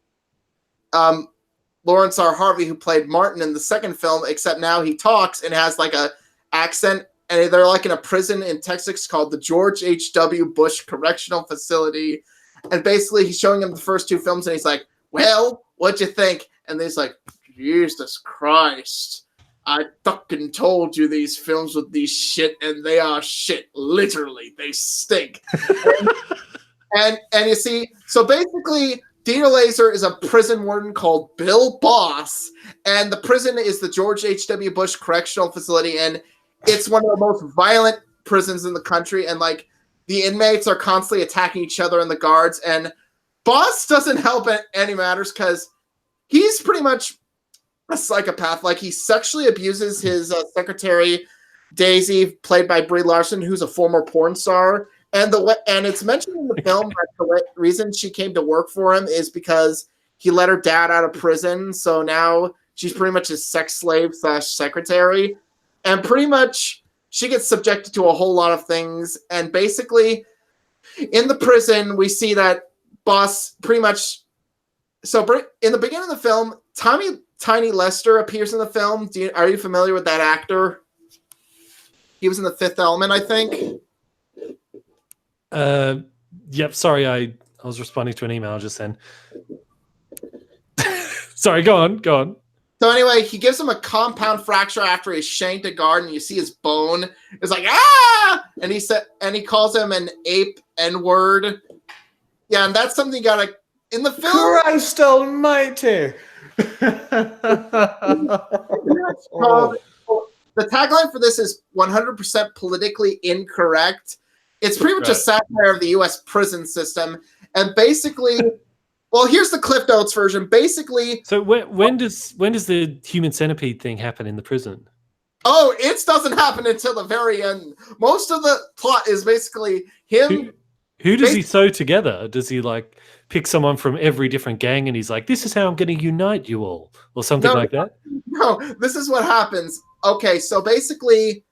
Lawrence R. Harvey, who played Martin in the second film, except now he talks and has like a accent, and they're like in a prison in Texas called the George H.W. Bush Correctional Facility, and basically he's showing him the first 2 films, and he's like, well, what'd you think? And he's like, Jesus Christ, I fucking told you these films with these shit, and they are shit. Literally, they stink. and you see, so basically, Dieter Laser is a prison warden called Bill Boss, and the prison is the George H.W. Bush Correctional Facility, and it's one of the most violent prisons in the country, and like the inmates are constantly attacking each other and the guards, and Boss doesn't help at any matters because he's pretty much a psychopath. Like, he sexually abuses his secretary, Daisy, played by Brie Larson, who's a former porn star. And it's mentioned in the film that the reason she came to work for him is because he let her dad out of prison. So now she's pretty much his sex slave / secretary. And pretty much she gets subjected to a whole lot of things. And basically, in the prison, we see that Boss pretty much... So in the beginning of the film, Tiny Lester appears in the film. Are you familiar with that actor? He was in The Fifth Element, I think. Yep. Sorry, I was responding to an email just then. Sorry, go on. So anyway, he gives him a compound fracture after he shanked a guard, and you see his bone. It's like, ah! And he calls him an ape N-word. Yeah, and that's something you gotta in the film. Christ Almighty! The tagline for this is 100% politically incorrect. It's pretty much a satire of the U.S. prison system. And basically, well, here's the Cliff Notes version. Basically... So when does the Human Centipede thing happen in the prison? Oh, it doesn't happen until the very end. Most of the plot is basically him... Who does he sew together? Does he like pick someone from every different gang and he's like, this is how I'm going to unite you all, or something like that? No, this is what happens. Okay, so basically,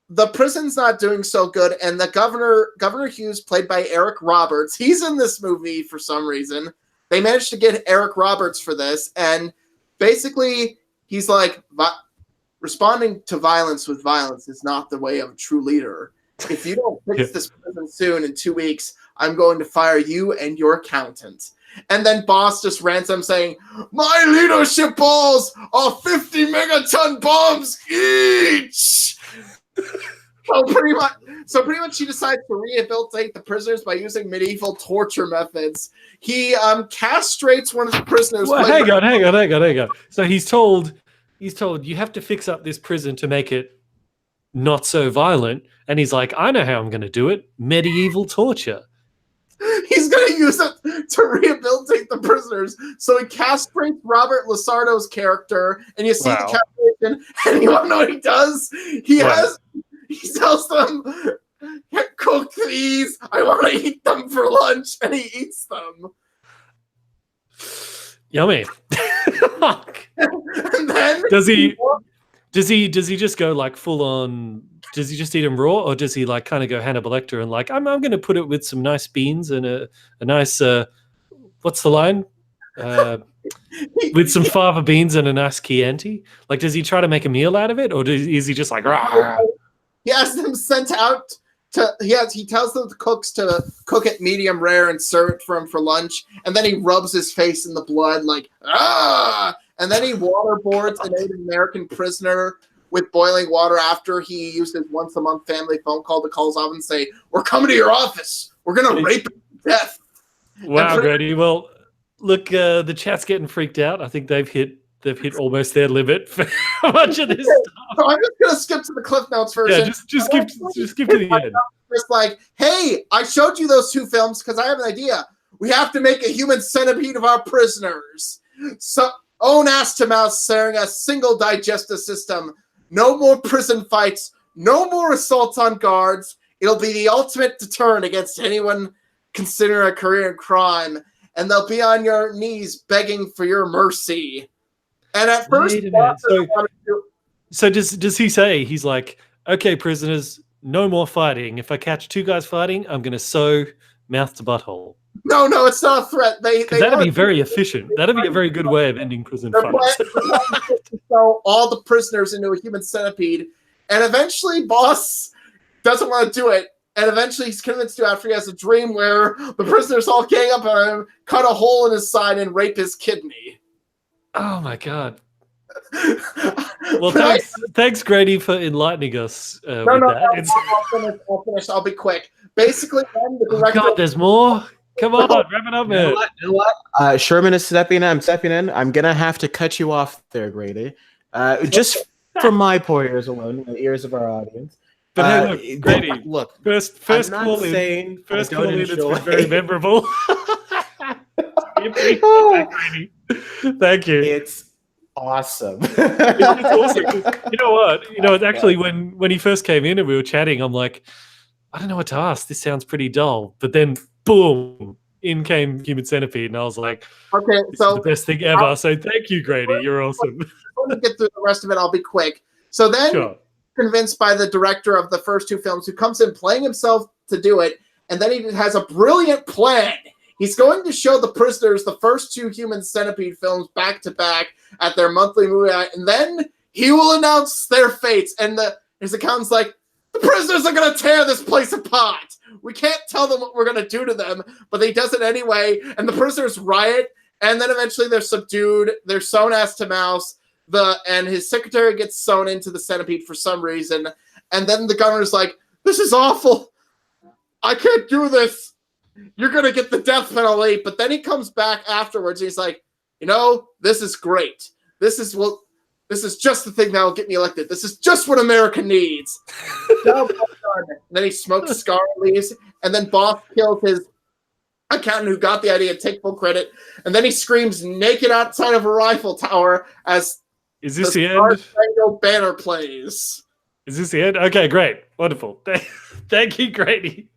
the prison's not doing so good, and the Governor Hughes, played by Eric Roberts, he's in this movie for some reason. They managed to get Eric Roberts for this, and basically, he's like, responding to violence with violence is not the way of a true leader. If you don't fix this prison soon, in 2 weeks, I'm going to fire you and your accountant. And then Boss just rants him saying, my leadership balls are 50 megaton bombs each! So pretty much he decides to rehabilitate the prisoners by using medieval torture methods. He castrates one of the prisoners. Well, hang on. So he's told you have to fix up this prison to make it not so violent, and he's like, I know how I'm going to do it. Medieval torture. He's going to use it to rehabilitate the prisoners. So he castrates Robert Lasardo's character, and you see the castration, and you want to know what he does? He tells them, Cook these. I want to eat them for lunch, and he eats them. Yummy. And then Does he just go like full on? Does he just eat them raw, or does he like kind of go Hannibal Lecter and like I'm going to put it with some nice beans and a nice what's the line? With some fava beans and a nice Chianti. Like, does he try to make a meal out of it, or is he just like? Rah? He has them sent out to. He tells the cooks to cook it medium rare and serve it for him for lunch, and then he rubs his face in the blood like ah. And then he waterboards a Native American prisoner with boiling water after he used his once-a-month family phone call to call his office and say, "We're coming to your office. We're going to rape him to death." Wow, Grady. Well, look, the chat's getting freaked out. I think they've hit almost their limit for how much of this stuff. So I'm just going to skip to the Cliff Notes version. Yeah, just skip to the end. Just like, hey, I showed you those 2 films because I have an idea. We have to make a human centipede of our prisoners. So, own ass to mouth, sharing a single digestive system. No more prison fights. No more assaults on guards. It'll be the ultimate deterrent against anyone considering a career in crime. And they'll be on your knees begging for your mercy. And at first, so does he say, he's like, okay, prisoners, no more fighting. If I catch 2 guys fighting, I'm going to sew mouth to butthole. No, it's not a threat. That'd be very efficient. That'd be a very good way of ending prison fights. To throw all the prisoners into a human centipede, and eventually, boss doesn't want to do it. And eventually, he's convinced to after he has a dream where the prisoners all gang up on him, cut a hole in his side, and rape his kidney. Oh my god! Well, thanks, Grady, for enlightening us with that. I'll finish. I'll be quick. Basically, then the director. God, there's more. Come on, wrap it up, man. You know what? Sherman is stepping in. I'm stepping in. I'm gonna have to cut you off there, Grady. Just from my poor ears alone, and the ears of our audience. But hey, look, Grady. Look, first call in. First call in. It's been very memorable. Thank you. It's awesome. It's awesome. You know what? Actually, when he first came in and we were chatting, I'm like, I don't know what to ask. This sounds pretty dull. But then, boom, in came Human Centipede, and I was like, okay, so the best thing ever. So thank you, Grady. You're awesome. Let me get through the rest of it. I'll be quick. So then, sure. Convinced by the director of the first 2 films, who comes in playing himself to do it, and then he has a brilliant plan. He's going to show the prisoners the first 2 Human Centipede films back to back at their monthly movie night, and then he will announce their fates. And his accountant's like, the prisoners are going to tear this place apart. We can't tell them what we're going to do to them, but he does it anyway, and the prisoners riot, and then eventually they're subdued, they're sewn ass to mouse, and his secretary gets sewn into the centipede for some reason, and then the governor's like, this is awful. I can't do this. You're going to get the death penalty. But then he comes back afterwards, and he's like, this is great. This is just the thing that will get me elected. This is just what America needs. And then he smokes cigar and leaves, and then Boss kills his accountant who got the idea and take full credit, and then he screams naked outside of a rifle tower as is this the end? Banner plays. Is this the end? Okay, great. Wonderful. Thank you, Grady.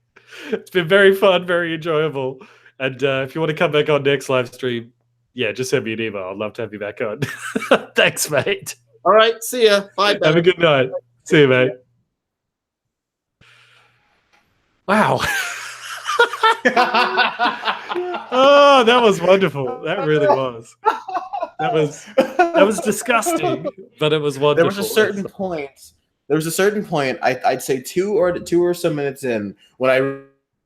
It's been very fun, very enjoyable. And if you want to come back on next live stream, yeah, just send me an email. I'd love to have you back on. Thanks, mate. All right, see ya. Bye, Ben. Have a good night. See you, mate. Wow. Oh, that was wonderful. That really was. That was disgusting, but it was wonderful. There was a certain point. I'd say two or so minutes in when I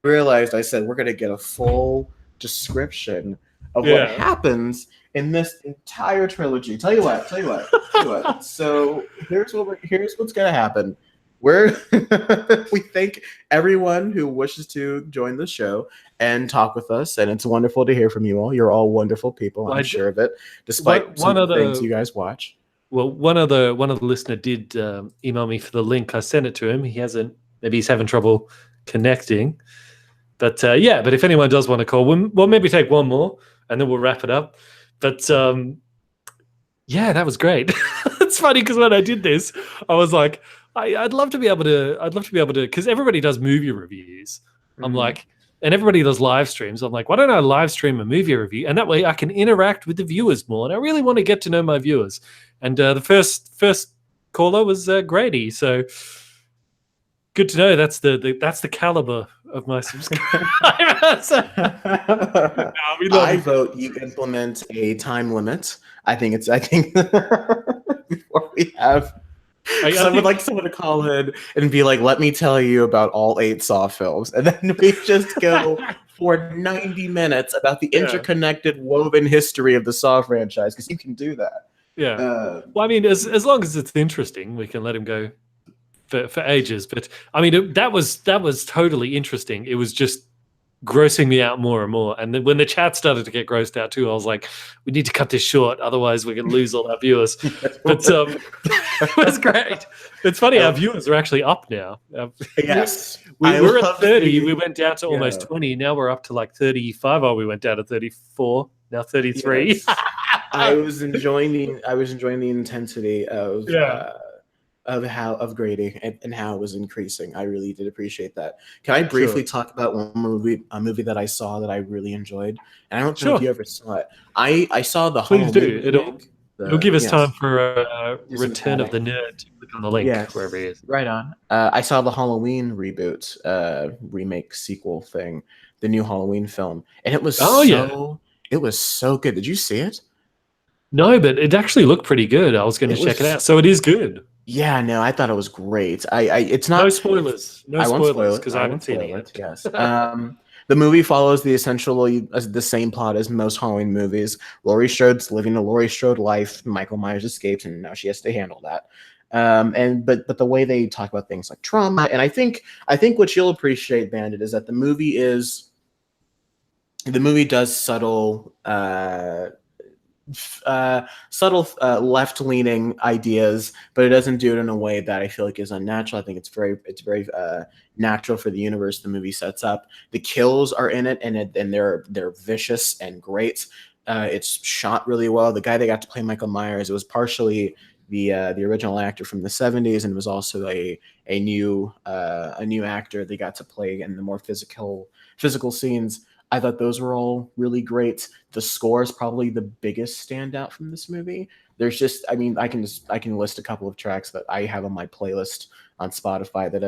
realized, I said, we're gonna get a full description of what happens in this entire trilogy. Tell you what. So here's what's gonna happen. We thank everyone who wishes to join the show and talk with us, and it's wonderful to hear from you all. You're all wonderful people, I'm sure of it, despite some of the things you guys watch. Well, one of the listener did email me for the link. I sent it to him. Maybe he's having trouble connecting. But but if anyone does want to call, we'll maybe take one more and then we'll wrap it up. But that was great. It's funny because when I did this, I was like, I'd love to be able to. I'd love to be able to, because everybody does movie reviews. I'm Mhm. like, and everybody does live streams. I'm like, why don't I live stream a movie review? And that way I can interact with the viewers more. And I really want to get to know my viewers. And the first caller was Grady. So good to know that's the caliber of my subscribers. We love I you. vote you implement a time limit. I think before we have someone to call in and be like, let me tell you about all 8 Saw films. And then we just go for 90 minutes about the interconnected, woven history of the Saw franchise, because you can do that. Yeah. Well, I mean, as long as it's interesting, we can let him go for ages. But I mean, that was totally interesting. It was just grossing me out more and more. And then when the chat started to get grossed out too, I was like, we need to cut this short, otherwise we're going to lose all our viewers. But it was great. It's funny, our viewers are actually up now. Yes. We were at 30, we went down to almost 20, now we're up to like 35. Oh, we went down to 34, now 33. Yes. I was enjoying the intensity of grading and how it was increasing. I really did appreciate that. Can I briefly talk about a movie that I saw that I really enjoyed? And I don't know if you ever saw it. I saw the Please Halloween do. It'll give us time for Return of the adding. Nerd to click on the link wherever he is. Right on. I saw the Halloween reboot, remake, sequel thing, the new Halloween film, and it was it was so good. Did you see it? No, but it actually looked pretty good. I was going to check it out. So it is good. Yeah, no, I thought it was great. It's not no spoilers. No spoilers because I haven't seen it yet. Yes. The movie follows the same plot as most Halloween movies. Laurie Strode's living a Laurie Strode life. Michael Myers escapes, and now she has to handle that. But the way they talk about things like trauma, and I think what you'll appreciate, Bandit, is that the movie does subtle left-leaning ideas, but it doesn't do it in a way that I feel like is unnatural. I think it's very natural for the universe the movie sets up. The kills are in it, and they're vicious and great. It's shot really well. The guy that got to play Michael Myers, it was partially the original actor from the 70s, and it was also a new actor they got to play in the more physical scenes. I thought those were all really great. The score is probably the biggest standout from this movie. There's just, I mean, I can list a couple of tracks that I have on my playlist on Spotify that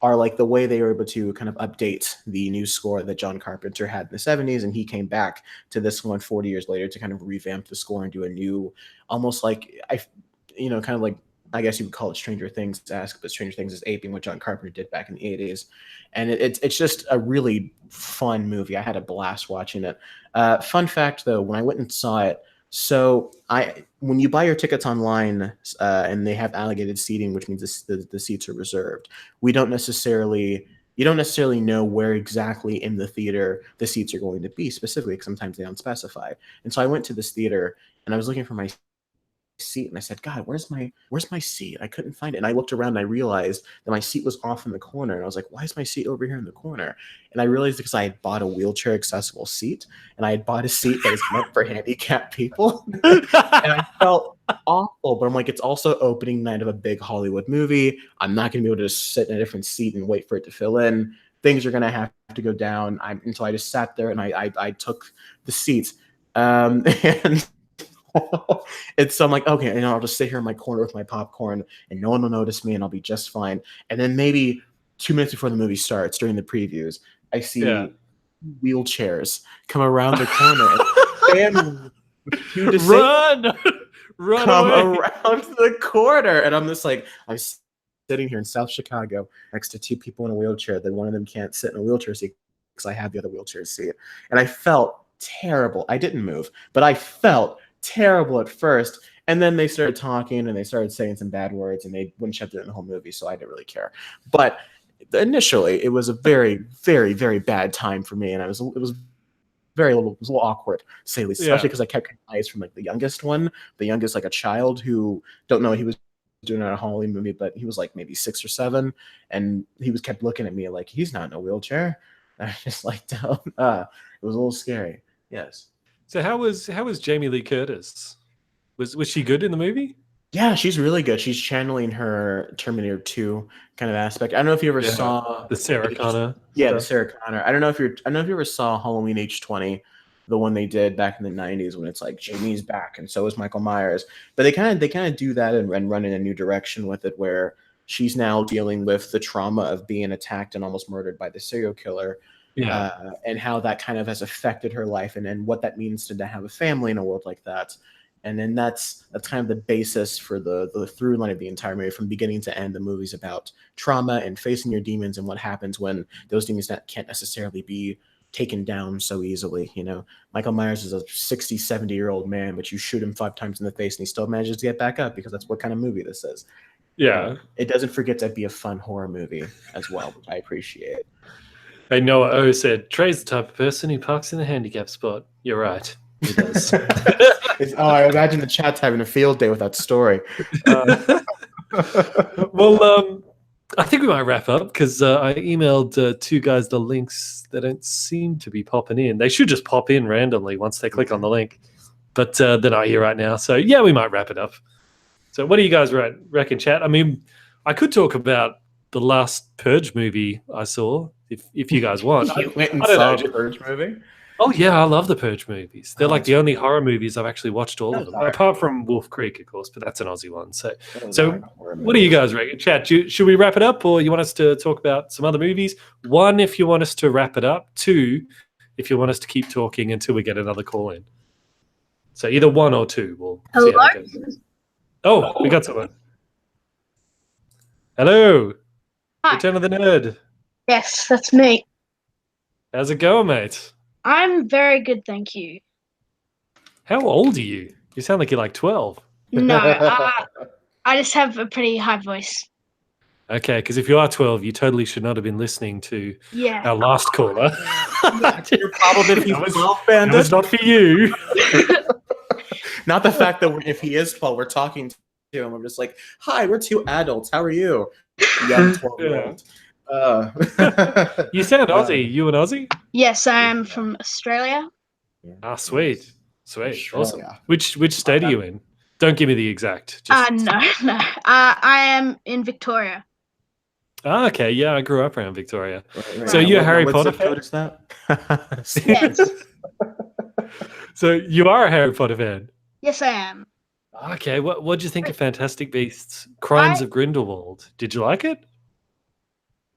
are like the way they were able to kind of update the new score that John Carpenter had in the 70s, and he came back to this one 40 years later to kind of revamp the score and do a new, almost like kind of like, I guess you would call it Stranger Things-esque, but Stranger Things is aping what John Carpenter did back in the 80s. And it's just a really fun movie. I had a blast watching it. Fun fact, though, when I went and saw it, so when you buy your tickets online and they have allocated seating, which means the seats are reserved, you don't necessarily know where exactly in the theater the seats are going to be specifically, because sometimes they don't specify. And so I went to this theater and I was looking for my seat, and I said, God, where's my seat? I couldn't find it. And I looked around and I realized that my seat was off in the corner, and I was like, why is my seat over here in the corner? And I realized because I had bought a wheelchair accessible seat, and I had bought a seat that is meant for handicapped people. And I felt awful, but I'm like, it's also opening night of a big Hollywood movie. I'm not gonna be able to just sit in a different seat and wait for it to fill in. Things are gonna have to go down. And so I just sat there and I took the seats. And I'm like, okay, I'll just sit here in my corner with my popcorn and no one will notice me and I'll be just fine. And then maybe 2 minutes before the movie starts, during the previews, I see wheelchairs come around the corner and run around the corner. And I'm just like, I'm sitting here in South Chicago next to 2 people in a wheelchair. Then one of them can't sit in a wheelchair seat because I have the other wheelchair seat. And I felt terrible. I didn't move, but I felt terrible at first, and then they started talking and they started saying some bad words, and they wouldn't shut down the whole movie, so I didn't really care. But initially, it was a very, very, very bad time for me, and it was a little awkward, to say the least, especially because I kept eyes from like the youngest, like a child who don't know he was doing a Halloween movie, but he was like maybe 6 or 7, and he kept looking at me like he's not in a wheelchair. I was just like, it was a little scary. Yes. So how was Jamie Lee Curtis? Was she good in the movie? Yeah, she's really good. She's channeling her Terminator 2 kind of aspect. I don't know if you ever Yeah. saw The Sarah Connor. the stuff. Sarah Connor. I don't know if you ever saw Halloween H20, the one they did back in the 90s when it's like Jamie's back and so is Michael Myers. But they kind of do that and run in a new direction with it where she's now dealing with the trauma of being attacked and almost murdered by the serial killer. Yeah. And how that kind of has affected her life and what that means to have a family in a world like that. And then that's kind of the basis for the through line of the entire movie from beginning to end. The movie's about trauma and facing your demons and what happens when those demons can't necessarily be taken down so easily. You know, Michael Myers is a 60, 70-year-old man, but you shoot him 5 times in the face and he still manages to get back up because that's what kind of movie this is. Yeah. It doesn't forget to be a fun horror movie as well, which I appreciate. Hey, Noah O said, Trey's the type of person who parks in the handicap spot. You're right. He does. I imagine the chat's having a field day with that story. Well, I think we might wrap up because I emailed 2 guys the links that don't seem to be popping in. They should just pop in randomly once they click on the link, but they're not here right now. So yeah, we might wrap it up. So what do you guys reckon, chat? I mean, I could talk about the last Purge movie I saw if you guys want. You went and I don't saw know. a Purge movie? Oh yeah, I love the Purge movies. They're Oh, like the only horror movies I've actually watched all of them, Sorry. apart from Wolf Creek, of course, but that's an Aussie one. So Those So, aren't horror what do you movies. guys reckon? Chat, should we wrap it up, or you want us to talk about some other movies? 1, if you want us to wrap it up. 2, if you want us to keep talking until we get another call in. So either 1 or 2. We'll see how it goes. Oh, we got someone. Hello. Hi. Return of the Nerd. Yes, that's me. How's it going, mate? I'm very good, thank you. How old are you? You sound like you're like 12. No, I just have a pretty high voice. Okay, because if you are 12, you totally should not have been listening to Yeah. our last caller. You're probably if he's 12, Bandit. It's not for you. Not the fact that if he is 12, we're talking to him. I'm just like, hi, we're 2 adults. How are you? Young 12-year-old. You sound Aussie. You an Aussie? Yes, I am from Australia. Ah, sweet. Sweet. Awesome. Australia. Which state are you in? Don't give me the exact. Just... No. I am in Victoria. Ah, okay. Yeah, I grew up around Victoria. Right. So you're a Harry What Potter zip code fan? is that? Yes. So you are a Harry Potter fan? Yes, I am. Okay. What did you think of Fantastic Beasts: Crimes of Grindelwald? Did you like it?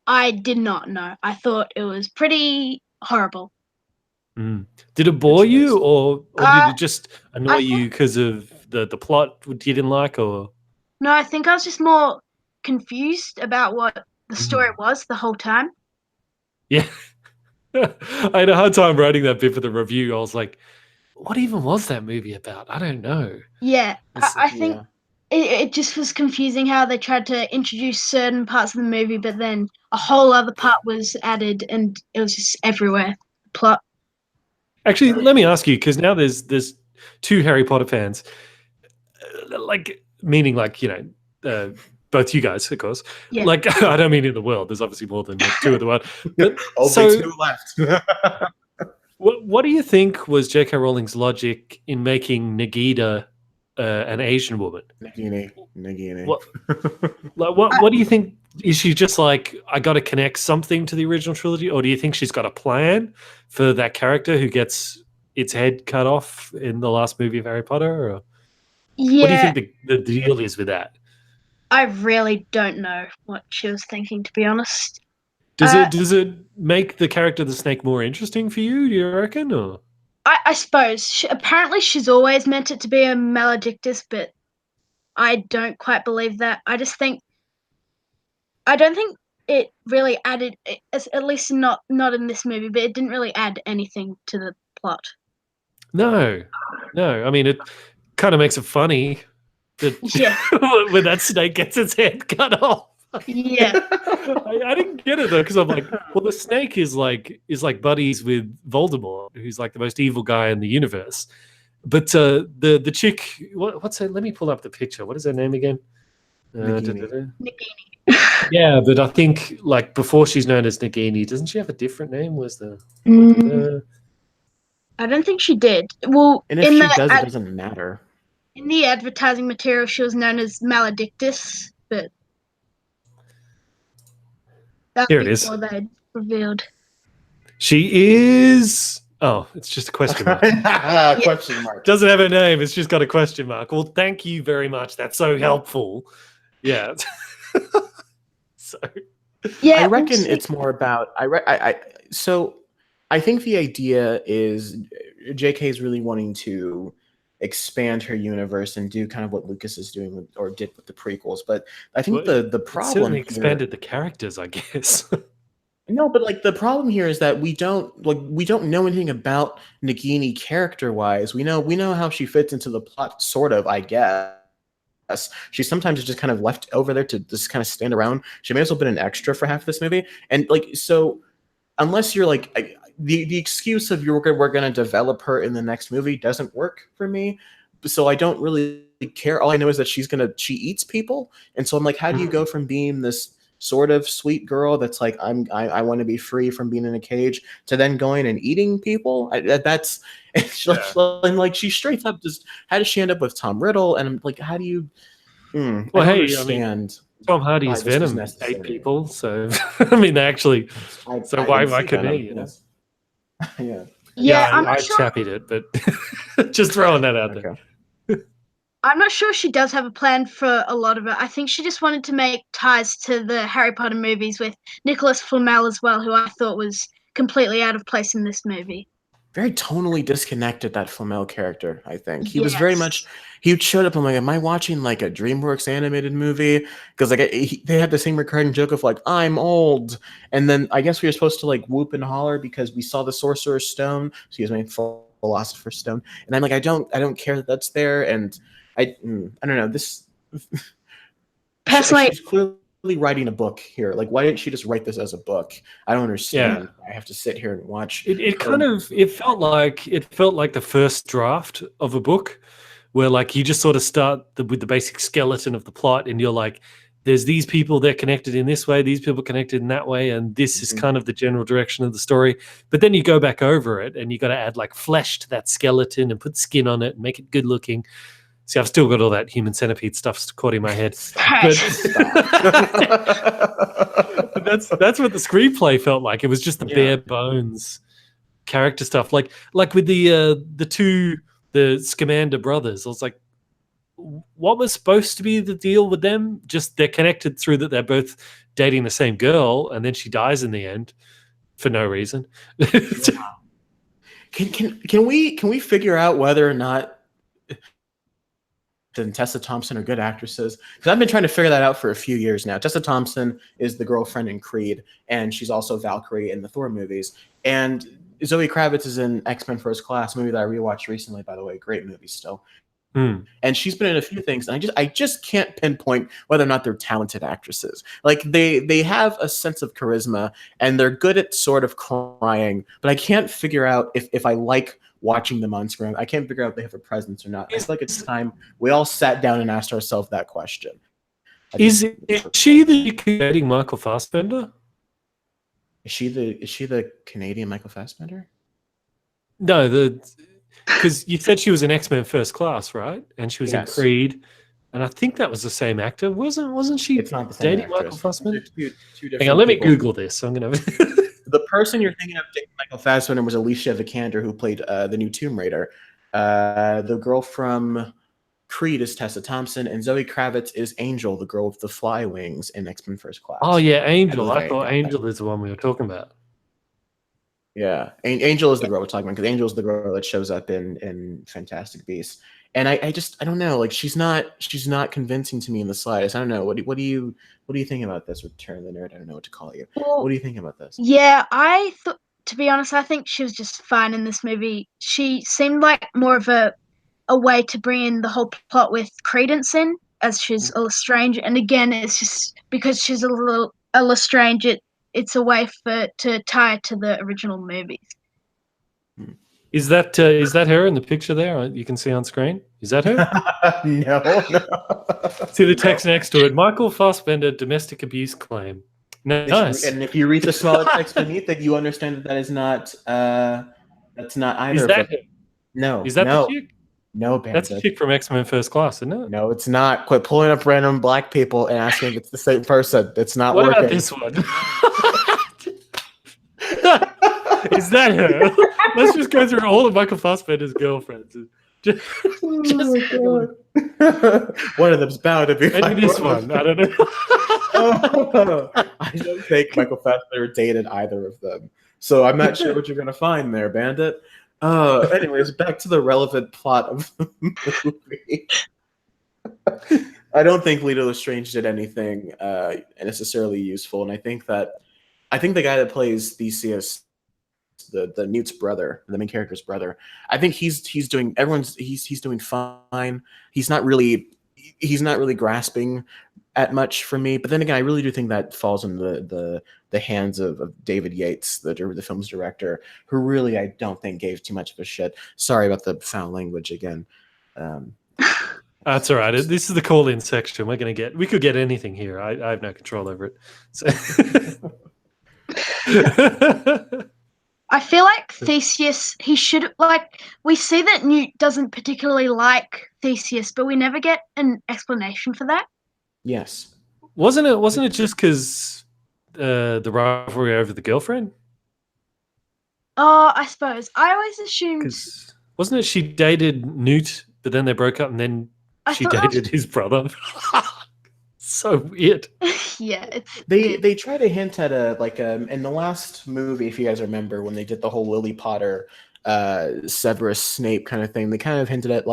I did not know. I thought it was pretty horrible. Did it bore you, or did it just annoy I you because of the plot you didn't like, or? No, I think I was just more confused about what the story was the whole time. Yeah. I had a hard time writing that bit for the review. I was like, what even was that movie about? I don't know. Yeah, It's- I think it just was confusing how they tried to introduce certain parts of the movie, but then a whole other part was added, and it was just everywhere. Plot. Actually, let me ask you, because now there's 2 Harry Potter fans, like meaning like both you guys, of course. Yeah. Like I don't mean in the world. There's obviously more than 2 in the world. But, Only so 2 left. what do you think was JK Rowling's logic in making Nagini an Asian woman? Nagini. What do you think? Is she just like, I got to connect something to the original trilogy, or do you think she's got a plan for that character who gets its head cut off in the last movie of Harry Potter? Or Yeah, what do you think the deal is with that? I really don't know what she was thinking, to be honest. Does it make the character of the snake more interesting for you? Do you reckon? Or I suppose apparently she's always meant it to be a maledictus, but I don't quite believe that. I don't think it really added, at least not in this movie, but it didn't really add anything to the plot. no. I mean, it kind of makes it funny that Yeah. when that snake gets its head cut off. Yeah. I didn't get it though, because I'm like, well, the snake is like buddies with Voldemort, who's like the most evil guy in the universe. But the chick, what's her? Let me pull up the picture. What is her name again? Nagini. Nagini. Yeah, but I think like before she's known as Nagini, doesn't she have a different name? Was the I don't think she did. Well, And if she does, it doesn't matter. In the advertising material, she was known as Maledictus, but that Here was it is. before they revealed. She is. Oh, it's just a question mark. Question mark. Doesn't have a name. It's just got a question mark. Well, thank you very much. That's so helpful. Yeah. So. Yeah, I reckon it's more about so I think the idea is JK is really wanting to expand her universe and do kind of what Lucas is doing with, or did with the prequels. But I think Well, the it problem certainly here- expanded the characters, I guess. No, but like the problem here is that we don't know anything about Nagini character wise. We know how she fits into the plot, sort of, I guess. She sometimes is just kind of left over there to just kind of stand around. She may as well have been an extra for half this movie. And like, so unless you're like the excuse of we're going to develop her in the next movie doesn't work for me. So I don't really care. All I know is that she eats people. And so I'm like, how do you go from being this sort of sweet girl that's like I want to be free from being in a cage to then going and eating people? That's like she straight up just, how does she end up with Tom Riddle? And I'm like, how do you Well, I don't hey, I mean, understand Tom Hardy's why this was Venom necessary. ate people, so I mean, they actually. So why didn't see couldn't Venom, he? You know? yes. Yeah. Yeah, I'm I not sure. chappied it, but just throwing that out there. Okay. I'm not sure she does have a plan for a lot of it. I think she just wanted to make ties to the Harry Potter movies with Nicholas Flamel as well, who I thought was completely out of place in this movie. Very tonally disconnected, that Flamel character, I think. He was very much, he showed up, I'm like, am I watching like a DreamWorks animated movie? Because like they had the same recurring joke of like, I'm old. And then I guess we were supposed to like whoop and holler because we saw the Sorcerer's Stone. Excuse me, Philosopher's Stone. And I'm like, I don't care that that's there. And I don't know, this Personally, she's clearly writing a book here. Like, why didn't she just write this as a book? I don't understand. I have to sit here and watch. It felt like the first draft of a book, where like you just sort of start with the basic skeleton of the plot, and you're like, there's these people, they're connected in this way, these people connected in that way, and this is kind of the general direction of the story. But then you go back over it, and you got to add like flesh to that skeleton and put skin on it and make it good looking. See, I've still got all that Human Centipede stuff caught in my head. But that's what the screenplay felt like. It was just the bare bones character stuff. Like with the Scamander brothers, I was like, what was supposed to be the deal with them? Just they're connected through that they're both dating the same girl, and then she dies in the end for no reason. Can we figure out whether or not and Tessa Thompson are good actresses? Because I've been trying to figure that out for a few years now. Tessa Thompson is the girlfriend in Creed, and she's also Valkyrie in the Thor movies. And Zoe Kravitz is in X-Men First Class, movie that I rewatched recently, by the way. Great movie still. And she's been in a few things, and I just can't pinpoint whether or not they're talented actresses. Like they have a sense of charisma, and they're good at sort of crying, but I can't figure out if I like watching them on screen. I can't figure out if they have a presence or not. I feel like it's time we all sat down and asked ourselves that question. Is she the Canadian Michael Fassbender? Is she the Canadian Michael Fassbender? No, because you said she was in X-Men First Class, right? And she was in Creed, and I think that was the same actor. Wasn't she? It's not the same dating Michael Fassbender. Two Hang on, let me Google this. I'm gonna. The person you're thinking of dating Michael Fassbender was Alicia Vikander, who played the new Tomb Raider. The girl from Creed is Tessa Thompson, and Zoe Kravitz is Angel, the girl with the fly wings in X-Men First Class. Oh yeah, Angel. I thought Angel is the one we were talking about. Yeah, Angel is the girl we're talking about, because Angel is the girl that shows up in Fantastic Beasts. And I don't know, like she's not convincing to me in the slightest. I don't know. What do you think about this? Return the Nerd. I don't know what to call you. Well, what do you think about this? Yeah, I thought, to be honest, I think she was just fine in this movie. She seemed like more of a way to bring in the whole plot with Credence in, as she's a Lestrange. And again, it's just because she's a Lestrange, it's a way to tie it to the original movies. Is that her in the picture there? You can see on screen. Is that her? No. See the text next to it. Michael Fassbender domestic abuse claim. Nice. And if you read the smaller text beneath it, you understand that is not. That's not either. Is that her? No. Is that no. the chick? No, That's a Bandit. chick from X-Men First Class, isn't it? No, it's not. Quit pulling up random black people and asking if it's the same person. It's not What working. about this one? Is that her? Let's just go through all of Michael Fassbender's girlfriends. Just, Oh my God. One of them's bound to be. maybe this one. I don't know. I don't think Michael Fassbender dated either of them, so I'm not sure what you're gonna find there, Bandit. Anyways, back to the relevant plot of the movie. I don't think Lito Lestrange did anything necessarily useful, and I think the guy that plays Theseus, the Newt's brother, the main character's brother, I think he's doing fine. He's not really grasping at much for me. But then again, I really do think that falls in the hands of David Yates, the film's director, who really I don't think gave too much of a shit. Sorry about the foul language again. That's all right. This is the call-in section. We could get anything here. I have no control over it. So. I feel like Theseus, he should, like, we see that Newt doesn't particularly like Theseus, but we never get an explanation for that. Yes. Wasn't it just because the rivalry over the girlfriend? Oh, I suppose. I always assumed. Because wasn't it she dated Newt, but then they broke up, and then she dated his brother? So weird. Yeah, it's They try to hint at in the last movie, if you guys remember, when they did the whole Lily Potter Severus Snape kind of thing, they kind of hinted at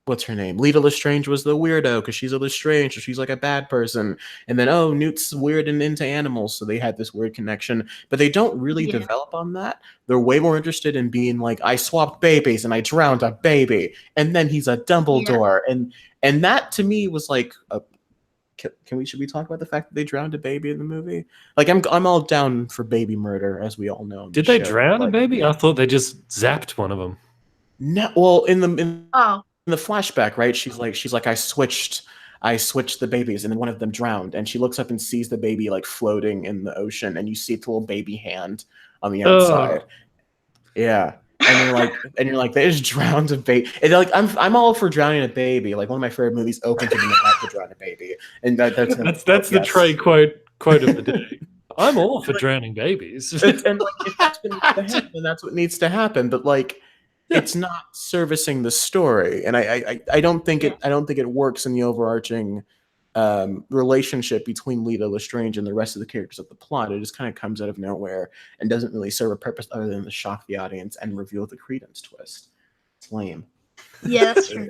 what's her name? Lita Lestrange was the weirdo because she's a Lestrange, so she's like a bad person. And then, Newt's weird and into animals, so they had this weird connection. But they don't really develop on that. They're way more interested in being like, I swapped babies and I drowned a baby, and then he's a Dumbledore. Yeah. And that to me was like, should we talk about the fact that they drowned a baby in the movie? Like, I'm all down for baby murder, as we all know. Did they drown a baby? Yeah. I thought they just zapped one of them. No, well, in the flashback, right? She's like, I switched the babies, and then one of them drowned, and she looks up and sees the baby like floating in the ocean, and you see its little baby hand on the outside. Yeah. And you're like, they just drowned a baby. And like, I'm all for drowning a baby. Like, one of my favorite movies opens with I could drown a baby. And that's the Trey quote of the day. I'm all for drowning babies. And like, if that's what needs to happen, that's what needs to happen. But like, it's not servicing the story, and I don't think it works in the overarching relationship between Lita Lestrange and the rest of the characters of the plot. It just kind of comes out of nowhere and doesn't really serve a purpose other than to shock the audience and reveal the Credence twist. It's lame. Yeah, that's true.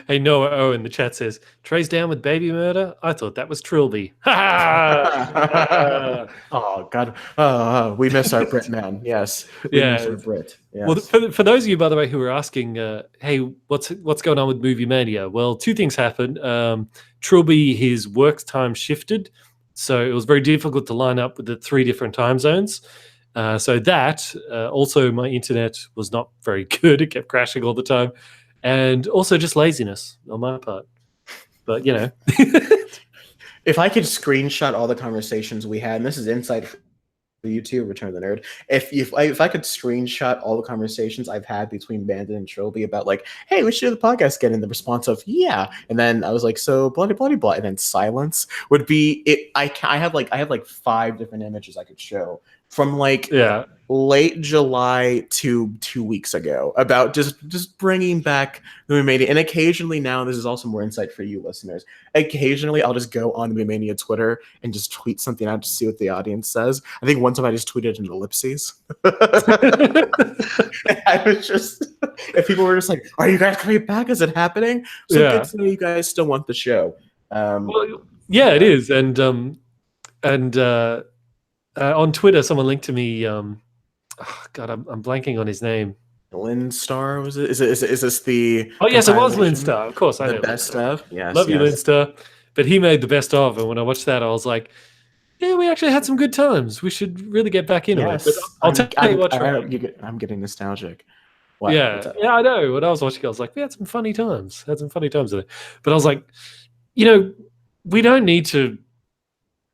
Hey, Noah O in the chat says, Trey's down with baby murder? I thought that was Trilby. Oh, God. We miss our Brit man. Yes. We miss our Brit. Yes. Well, for those of you, by the way, who are asking, hey, what's going on with Movie Mania? Well, two things happened. Trilby, his work time shifted, so it was very difficult to line up with the 3 different time zones. So that, also my internet was not very good. It kept crashing all the time. And also just laziness on my part. But, you know. If I could screenshot all the conversations we had, and this is insight for you too, Return of the Nerd. If I could screenshot all the conversations I've had between Bandit and Trilby about like, hey, we should do the podcast again, and the response of yeah, and then I was like, so blah blah blah blah, and then silence would be it. I have like 5 different images I could show from like late July to 2 weeks ago about just bringing back the Mania. And occasionally now, this is also more insight for you listeners, occasionally I'll just go on the Mania Twitter and just tweet something out to see what the audience says. I think one time I just tweeted an ellipses. I was just, if people were just like, are you guys coming back? Is it happening? So good to know you guys still want the show. Well, yeah, it is. And on Twitter, someone linked to me. God, I'm blanking on his name. Lynn Star, was it? Is this the? Oh yes, it was Lynn Star. Of course, I know. The best of. Yes, love you, Lynn Star. But he made the best of, and when I watched that, I was like, yeah, we actually had some good times. We should really get back into it. But I'll tell you what. I'm getting nostalgic. What? Yeah, I know. When I was watching, I was like, we had some funny times. Had some funny times in it. But I was like, you know, we don't need to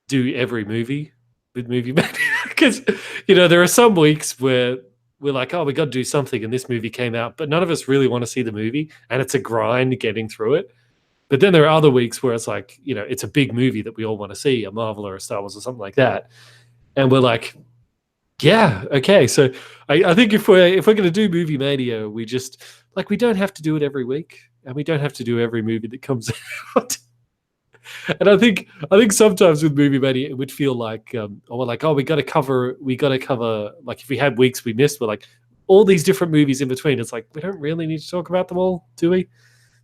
do every movie with Movie Mania, because you know there are some weeks where we're like, oh, we got to do something, and this movie came out, but none of us really want to see the movie, and it's a grind getting through it. But then there are other weeks where it's like, it's a big movie that we all want to see, a Marvel or a Star Wars or something like that, and we're like, yeah, okay. So I think if we're going to do Movie Mania, we just we don't have to do it every week, and we don't have to do every movie that comes out. And I think sometimes with Movie Mania, it would feel like, we're like, oh, we got to cover, like if we had weeks we missed, we're like all these different movies in between. It's like we don't really need to talk about them all, do we?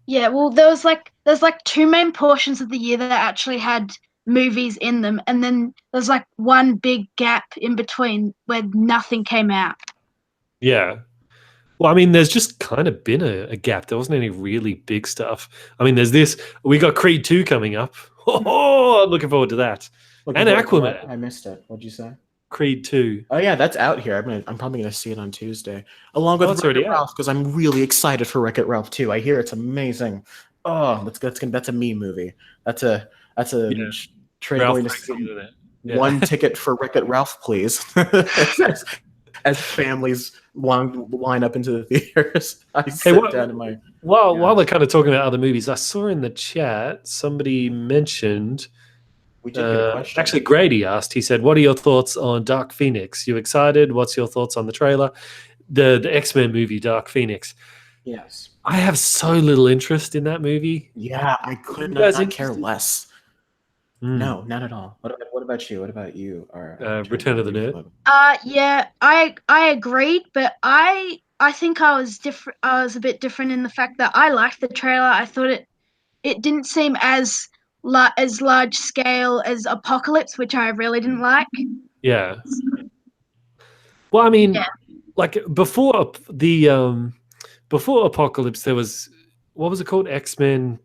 Yeah, well, there's two main portions of the year that actually had movies in them, and then there's like one big gap in between where nothing came out. Yeah. Well, I mean, there's just kind of been a gap. There wasn't any really big stuff. I mean, there's this. We got Creed 2 coming up. Oh, I'm looking forward to that. And Aquaman. I missed it. What'd you say? Creed 2. Oh yeah, that's out here. I'm probably gonna see it on Tuesday, along with Wreck-It Ralph, because I'm really excited for Wreck-It Ralph 2. I hear it's amazing. Oh, that's a me movie. That's a trade going to see. One ticket for Wreck-It Ralph, please. As families line up into the theaters, I sit down in my. While we're kind of talking about other movies, I saw in the chat somebody mentioned. We did get a question. Actually, Grady asked. He said, "What are your thoughts on Dark Phoenix? You excited? What's your thoughts on the trailer, the XMen movie, Dark Phoenix?" Yes, I have so little interest in that movie. Yeah, I could not care less. No, not at all. What about you? What about you? Return of the Nerd. Yeah, I agreed, but I think I was different. I was a bit different in the fact that I liked the trailer. I thought it didn't seem as large scale as Apocalypse, which I really didn't like. Yeah. Well, I mean, like before Apocalypse, there was, what was it called? X-Men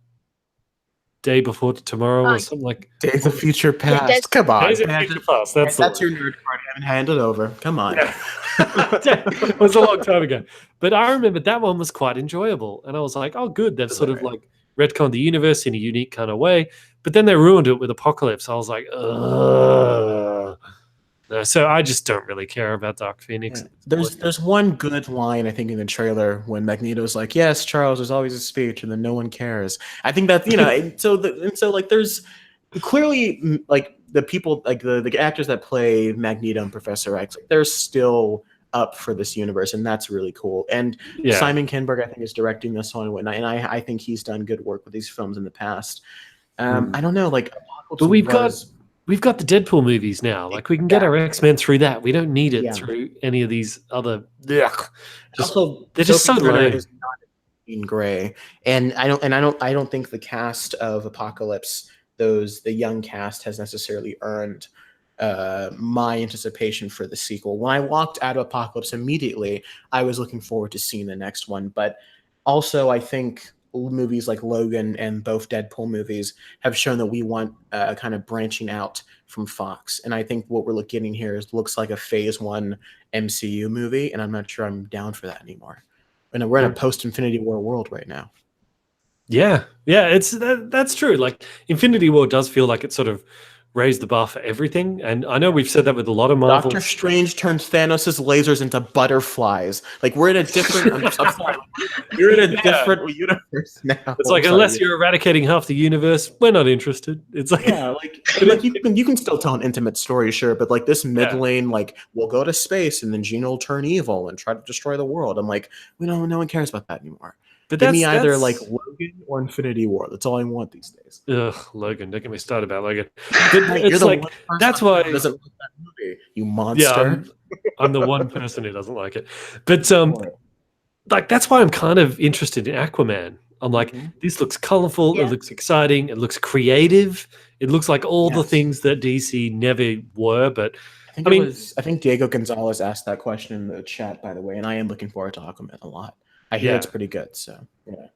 Day Before Tomorrow or something like. Days of Future Past. Yeah, Come on. Days of Future Past. That's your nerd card. I haven't handed over. Come on. Yeah. It was a long time ago. But I remember that one was quite enjoyable. And I was like, oh, good. They've sort of like retconned the universe in a unique kind of way. But then they ruined it with Apocalypse. I was like, ugh. No, so I just don't really care about Dark Phoenix. Yeah. There's one good line, I think, in the trailer when Magneto's like, "Yes, Charles, there's always a speech," and then no one cares. I think that there's clearly like the people, like the actors that play Magneto and Professor X, like, they're still up for this universe, and that's really cool. And Simon Kinberg, I think, is directing this one and whatnot, and I think he's done good work with these films in the past. I don't know, like, but we've got the Deadpool movies now. Like, we can get our X-Men through that. We don't need it through any of these other. They're just so lame. Is not Jean Grey, and I don't think the cast of Apocalypse, the young cast, has necessarily earned my anticipation for the sequel. When I walked out of Apocalypse immediately, I was looking forward to seeing the next one. But also, I think movies like Logan and both Deadpool movies have shown that we want kind of branching out from Fox. And I think what we're getting here looks like a Phase 1 MCU movie, and I'm not sure I'm down for that anymore. And we're in a post-Infinity War world right now. Yeah, that's true. Like, Infinity War does feel like it sort of raised the bar for everything, and I know we've said that with a lot of Marvel. Doctor Strange turns Thanos' lasers into butterflies. Like, we're in a different. I'm sorry, you're in a different universe now. It's like, unless you're eradicating half the universe, we're not interested. It's like, like you can still tell an intimate story, sure, but like this mid-lane, like, we'll go to space and then Gina will turn evil and try to destroy the world. I'm like, no one cares about that anymore. But give me either like Logan or Infinity War. That's all I want these days. Ugh, Logan. Don't get me started about Logan. But it's like, that's why doesn't like that movie, you monster. Yeah, I'm the one person who doesn't like it. But like, that's why I'm kind of interested in Aquaman. I'm like, this looks colorful. It looks exciting. It looks creative. It looks like all the things that DC never were. But I think Diego Gonzalez asked that question in the chat, by the way, and I am looking forward to Aquaman a lot. I hear it's pretty good, so yeah.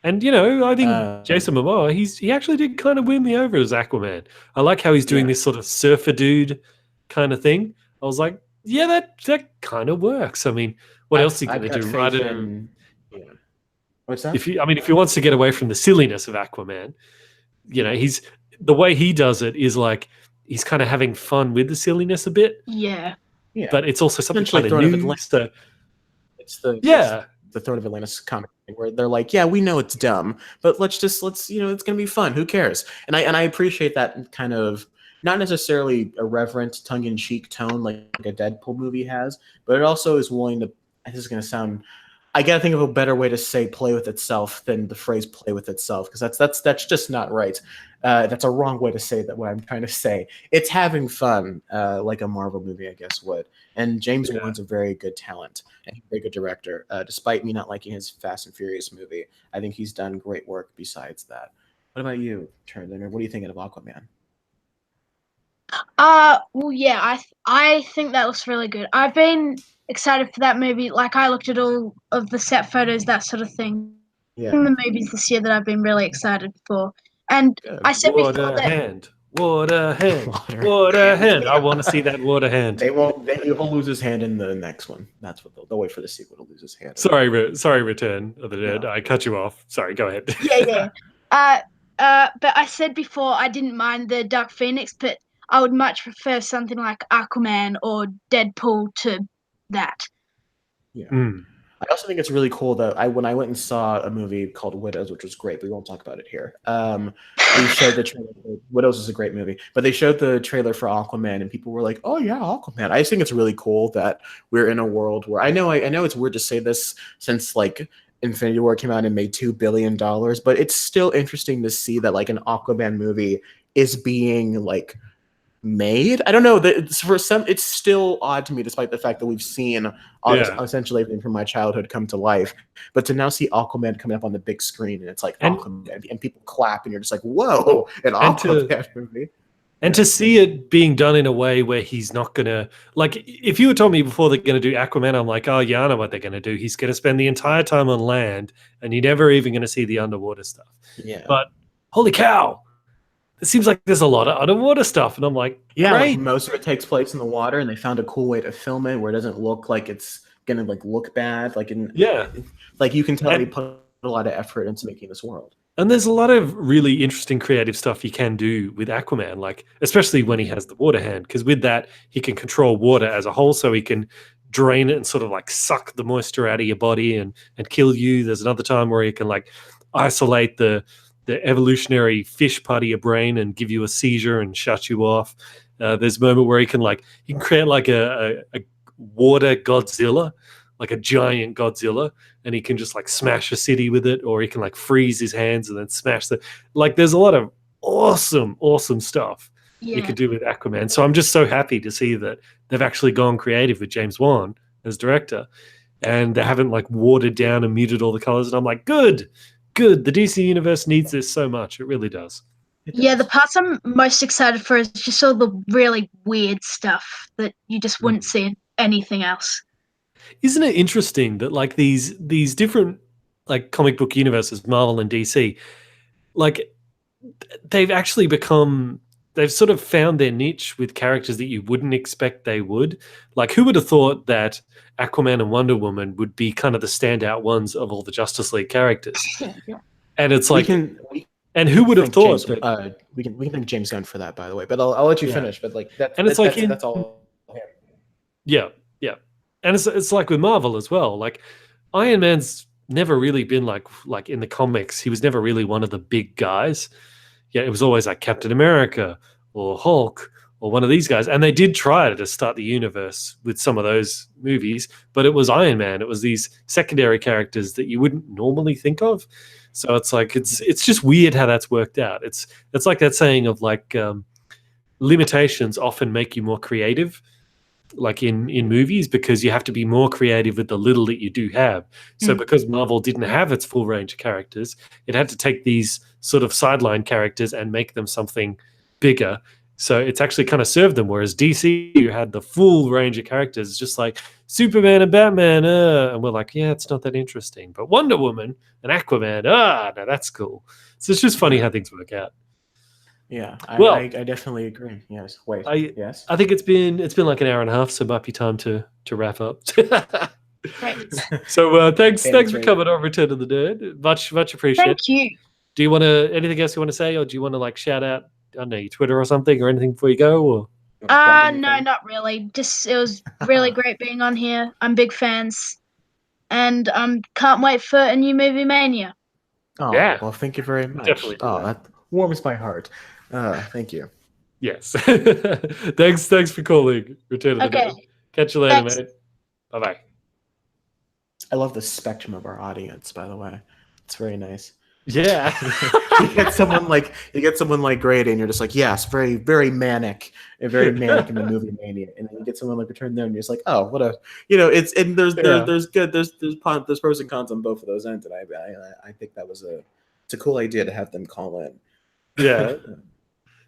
And I think Jason Momoa, he actually did kind of win me over as Aquaman. I like how he's doing this sort of surfer dude kind of thing. I was like, yeah, that kind of works. I mean, what else is he going to do? Right? What's that? If he wants to get away from the silliness of Aquaman, he's the way he does it is like he's kind of having fun with the silliness a bit. Yeah. But it's also something kind of new. It's the Throne of Atlantis comic thing where they're like, yeah, we know it's dumb, but let's it's gonna be fun. Who cares? And I appreciate that kind of not necessarily irreverent, tongue-in-cheek tone like a Deadpool movie has, but it also is willing to. This is gonna sound. I gotta think of a better way to say "play with itself" than the phrase "play with itself" because that's just not right. That's a wrong way to say that. What I'm trying to say, it's having fun, like a Marvel movie, I guess would. And James Wan's a very good talent and a very good director. Despite me not liking his Fast and Furious movie, I think he's done great work besides that. What about you, Turner? What are you thinking of Aquaman? Well, yeah, I think that looks really good. I've been excited for that movie. Like, I looked at all of the set photos, that sort of thing. Yeah. The movies this year that I've been really excited for. And I said before that water hand. I want to see that water hand. He'll lose his hand in the next one. That's what they'll wait for the sequel to lose his hand. Sorry, Return of the Dead. I cut you off. Sorry, go ahead. Yeah. But I said before I didn't mind the Dark Phoenix, but I would much prefer something like Aquaman or Deadpool to that. Yeah. I also think it's really cool that when I went and saw a movie called Widows, which was great, but we won't talk about it here. They showed the trailer. Widows is a great movie, but they showed the trailer for Aquaman, and people were like, "Oh yeah, Aquaman." I just think it's really cool that we're in a world where I know it's weird to say this since like Infinity War came out and made $2 billion, but it's still interesting to see that like an Aquaman movie is being like made. I don't know that for some it's still odd to me despite the fact that we've seen essentially everything from my childhood come to life, but to now see Aquaman coming up on the big screen and it's like Aquaman and people clap and you're just like, whoa, an Aquaman movie. And to see it being done in a way where he's not gonna, like, if you had told me before they're gonna do Aquaman, I'm like, oh yeah, I know what they're gonna do. He's gonna spend the entire time on land and you're never even gonna see the underwater stuff. Yeah. But holy cow, it seems like there's a lot of underwater stuff, and I'm like, yeah, great. like most of it takes place in the water, and they found a cool way to film it where it doesn't look like it's gonna like look bad. Like like you can tell they put a lot of effort into making this world. And there's a lot of really interesting creative stuff you can do with Aquaman, like especially when he has the water hand, because with that he can control water as a whole, so he can drain it and sort of like suck the moisture out of your body and kill you. There's another time where he can like isolate the evolutionary fish part of your brain and give you a seizure and shut you off. There's a moment where he can create like a water Godzilla, like a giant Godzilla, and he can just like smash a city with it, or he can like freeze his hands and then smash there's a lot of awesome stuff you could do with Aquaman. So I'm just so happy to see that they've actually gone creative with James Wan as director, and they haven't like watered down and muted all the colors. And I'm like, good. The DC universe needs this so much. It really does. Yeah, the parts I'm most excited for is just all the really weird stuff that you just wouldn't see in anything else. Isn't it interesting that like these different like comic book universes, Marvel and DC, like they've actually they've sort of found their niche with characters that you wouldn't expect they would. Like, who would have thought that Aquaman and Wonder Woman would be kind of the standout ones of all the Justice League characters? And it's like, and who would have thought? We can thank James Gunn for that, by the way. But I'll let you finish. But like that's all. Yeah. And it's like with Marvel as well. Like Iron Man's never really been like in the comics. He was never really one of the big guys. Yeah, it was always like Captain America or Hulk or one of these guys. And they did try to start the universe with some of those movies, but it was Iron Man. It was these secondary characters that you wouldn't normally think of. So it's like it's just weird how that's worked out. It's like that saying of like limitations often make you more creative, like in movies, because you have to be more creative with the little that you do have. So because Marvel didn't have its full range of characters, it had to take these sort of sideline characters and make them something bigger. So it's actually kind of served them. Whereas DC, you had the full range of characters, just like Superman and Batman, and we're like, yeah, it's not that interesting. But Wonder Woman and Aquaman, no, that's cool. So it's just funny how things work out. Yeah, I definitely agree. Yes. Wait. Yes. I think it's been like an hour and a half, so it might be time to wrap up. Right. So thanks for coming on Return of the Nerd. Much appreciated. Thank you. Do you want to anything else you want to say, or do you want to like shout out, I don't know, your Twitter or something or anything before you go? Or No, not really. Just it was really great being on here. I'm big fans. and can't wait for a new movie Mania. Oh, Yeah. well, thank you very much. Definitely do Oh, that warms my heart. Thank you. Yes. Thanks for calling. Return of the Okay. Day. Catch you later, Thanks. mate. Bye-bye. I love the spectrum of our audience, by the way. It's very nice. Yeah. you get someone like Grady, and you're just like, yes, very, very manic, and very manic in the movie Mania. And then you get someone like Return there, and you're just like, oh, what a, it's and there's pros and cons on both of those ends, and I think it's a cool idea to have them call in. Yeah.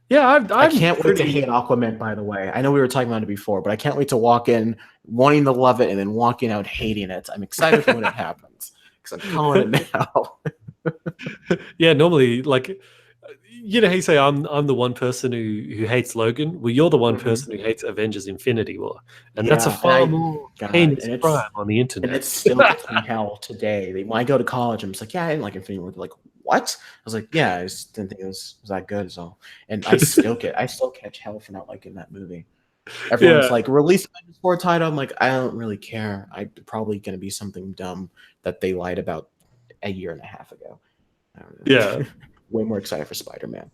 Yeah, I can't wait to hate Aquaman, by the way. I know we were talking about it before, but I can't wait to walk in wanting to love it and then walking out hating it. I'm excited for when it happens because I'm calling it now. Yeah, normally, like, how you say I'm the one person who hates Logan. Well, you're the one person who hates Avengers: Infinity War, and that's a far more heinous crime on the internet. And it still gets me hell today. When I go to college, I'm just like, yeah, I didn't like Infinity War. They're like, what? I was like, yeah, I just didn't think it was that good, is all. And I still catch hell for not liking that movie. Everyone's like, release Avengers 4 title. I'm like, I don't really care. I'm probably going to be something dumb that they lied about a year and a half ago. I don't know. Yeah. Way more excited for Spider-Man.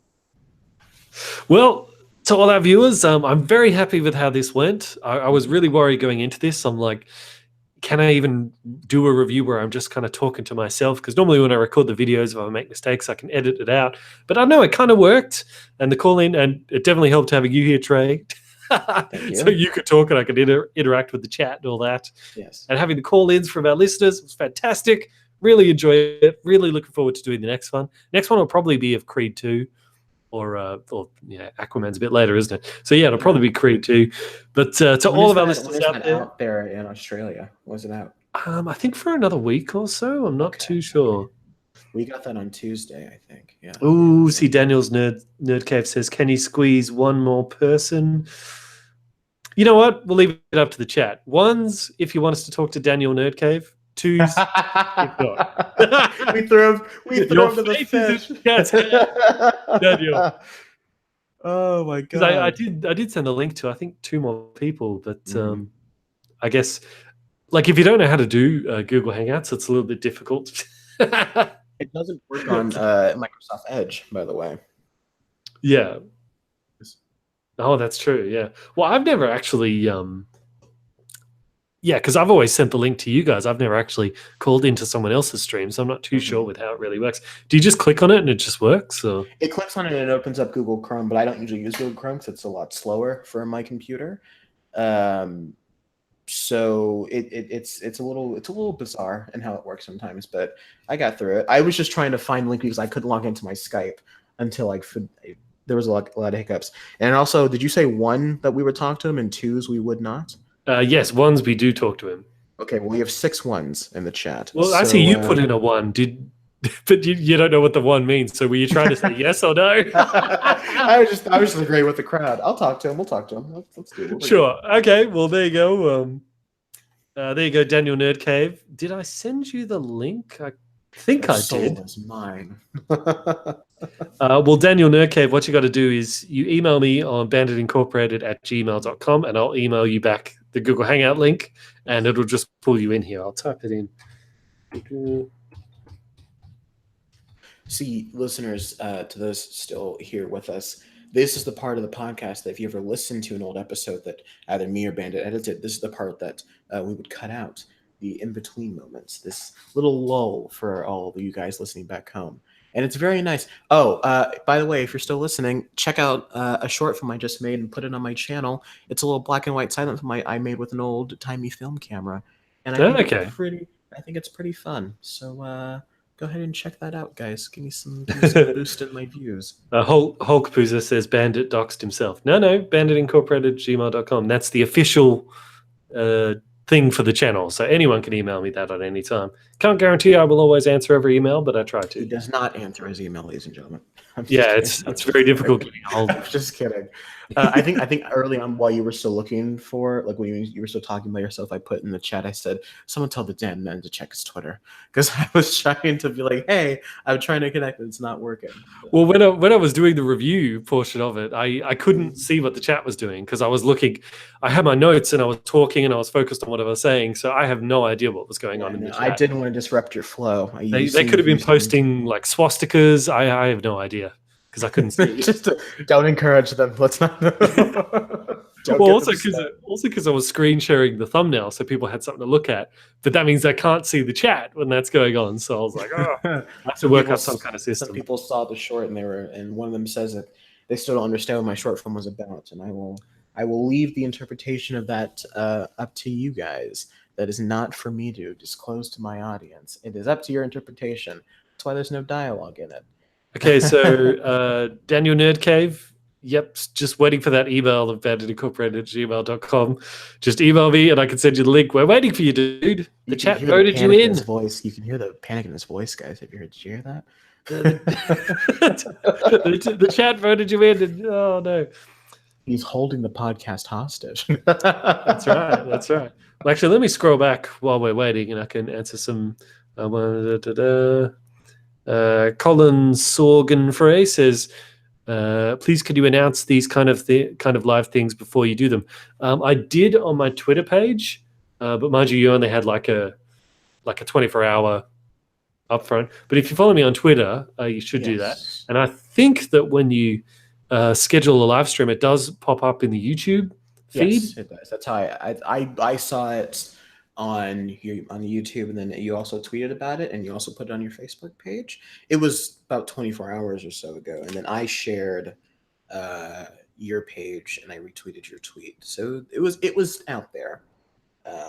Well, to all our viewers, I'm very happy with how this went. I was really worried going into this. I'm like, can I even do a review where I'm just kind of talking to myself? Because normally when I record the videos, if I make mistakes, I can edit it out. But I know it kind of worked. And the call in, and it definitely helped having you here, Trey. So you could talk and I could interact with the chat and all that. Yes. And having the call-ins from our listeners was fantastic. Really enjoyed it. Really looking forward to doing the next one. Next one will probably be of Creed 2 or Aquaman's a bit later, isn't it? So yeah, it'll probably be Creed 2. But to all of our listeners out there in Australia, was it out? I think for another week or so. I'm not too sure. We got that on Tuesday, I think. Yeah. Ooh, see, Daniel's Nerd Cave says, can you squeeze one more person? You know what? We'll leave it up to the chat. One's if you want us to talk to Daniel Nerd Cave. Two's if not. we threw him to the fish. Daniel. Oh my god! I did send a link to I think 2 more people, but I guess like if you don't know how to do Google Hangouts, it's a little bit difficult. It doesn't work on Microsoft Edge, by the way. Yeah. Oh, that's true. Yeah. Well, I've never actually. Because I've always sent the link to you guys. I've never actually called into someone else's stream, so I'm not too sure with how it really works. Do you just click on it and it just works? Or? It clicks on it and it opens up Google Chrome, but I don't usually use Google Chrome because it's a lot slower for my computer. So it's a little bizarre in how it works sometimes, but I got through it. I was just trying to find a link because I couldn't log into my Skype until there was a lot of hiccups. And also, did you say 1 that we would talk to him and 2s we would not? Yes, 1s we do talk to him. Okay, well we have 6 1s in the chat. Well, I see you put in a 1. But you don't know what the 1 means. So were you trying to say yes or no? I was just agreeing with the crowd. I'll talk to him. We'll talk to him. Let's do it. Sure. Okay. Well, there you go. There you go, Daniel Nerd Cave. Did I send you the link? I think I did. Is mine. Well, Daniel Nerd Cave, what you got to do is you email me on banditincorporated@gmail.com and I'll email you back the Google Hangout link and it'll just pull you in here. I'll type it in. See, listeners, to those still here with us, this is the part of the podcast that if you ever listened to an old episode that either me or Bandit edited, this is the part that we would cut out, the in-between moments, this little lull for all of you guys listening back home. And it's very nice. Oh, by the way, if you're still listening, check out a short film I just made and put it on my channel. It's a little black and white silent film I made with an old-timey film camera. And I think it's pretty fun. So go ahead and check that out, guys. Give me some boost in my views. Hulk Poozer says Bandit doxed himself. No, banditincorporated@gmail.com. That's the official thing for the channel. So anyone can email me that at any time. Can't guarantee I will always answer every email, but I try to. He does not answer his email, ladies and gentlemen. It's very difficult getting a hold of. I'm just kidding. I think early on, while you were still looking for, like when you were still talking about yourself, I put in the chat. I said, "Someone tell the damn man to check his Twitter," because I was trying to be like, "Hey, I'm trying to connect, and it's not working." Well, when I was doing the review portion of it, I couldn't see what the chat was doing because I was looking. I had my notes and I was talking and I was focused on what I was saying, so I have no idea what was going on in the chat. I didn't want to disrupt your flow. They could have been posting like swastikas. I have no idea because I couldn't see. Don't encourage them. Let's not. Well, also because I was screen sharing the thumbnail, so people had something to look at. But that means I can't see the chat when that's going on. So I was like, oh, I have to work out some kind of system. Some people saw the short and one of them says that they still don't understand what my short film was about, and I will leave the interpretation of that up to you guys. That is not for me to disclose to my audience. It is up to your interpretation. That's why there's no dialogue in it. Okay, so Daniel Nerdcave. Yep, just waiting for that email of banditincorporated@gmail.com. Just email me and I can send you the link. We're waiting for you, dude. The chat voted you in. You can hear the panic in his voice, guys. Have you heard? Did you hear that? The chat voted you in. And, oh, no. He's holding the podcast hostage. That's right. That's right. Well, actually, let me scroll back while we're waiting and I can answer some. Colin Sorgenfrey says, please could you announce these kind of live things before you do them? I did on my Twitter page, but mind you only had like a 24-hour upfront. But if you follow me on Twitter, you should do that. And I think that when you schedule a live stream, it does pop up in the YouTube feed. Yes, it does. That's how I saw it on the YouTube, and then you also tweeted about it, and you also put it on your Facebook page. It was about 24 hours or so ago, and then I shared your page and I retweeted your tweet. So it was out there.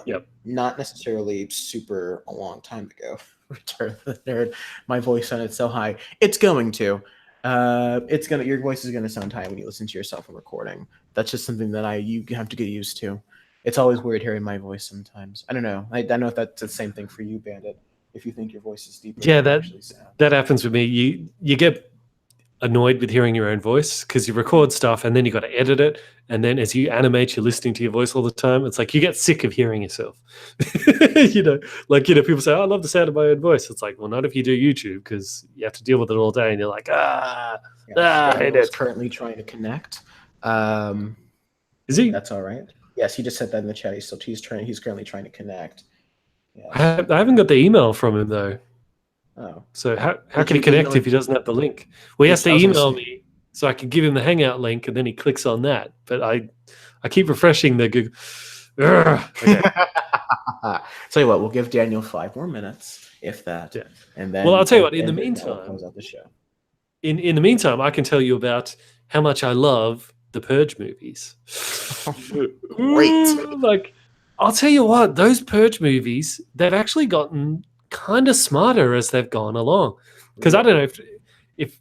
Yep. Not necessarily super a long time ago. Return of the Nerd. My voice sounded so high. It's going to. Your voice is gonna sound high when you listen to yourself in recording. That's just something that you have to get used to. It's always weird hearing my voice sometimes. I don't know. I don't know if that's the same thing for you, Bandit. If you think your voice is deeper. Yeah, that happens with me. You get annoyed with hearing your own voice because you record stuff and then you got to edit it, and then as you animate, you're listening to your voice all the time. It's like you get sick of hearing yourself. People say, oh, "I love the sound of my own voice." It's like, well, not if you do YouTube because you have to deal with it all day, and you're like, It's currently trying to connect. Is he? That's all right. Yes, he just said that in the chat. He's currently trying to connect. Yeah. I haven't got the email from him though. Oh. So how can he connect if he doesn't have the link? Well, he has to email me so I can give him the Hangout link, and then he clicks on that. But I keep refreshing the Google. Okay. Tell you what, we'll give Daniel 5 more minutes, if that. Yeah. And then. Well, I'll tell you what. In the meantime, close out the show. In the meantime, I can tell you about how much I love the Purge movies. Great. I'll tell you what, those Purge movies, they've actually gotten kind of smarter as they've gone along. Because I don't know if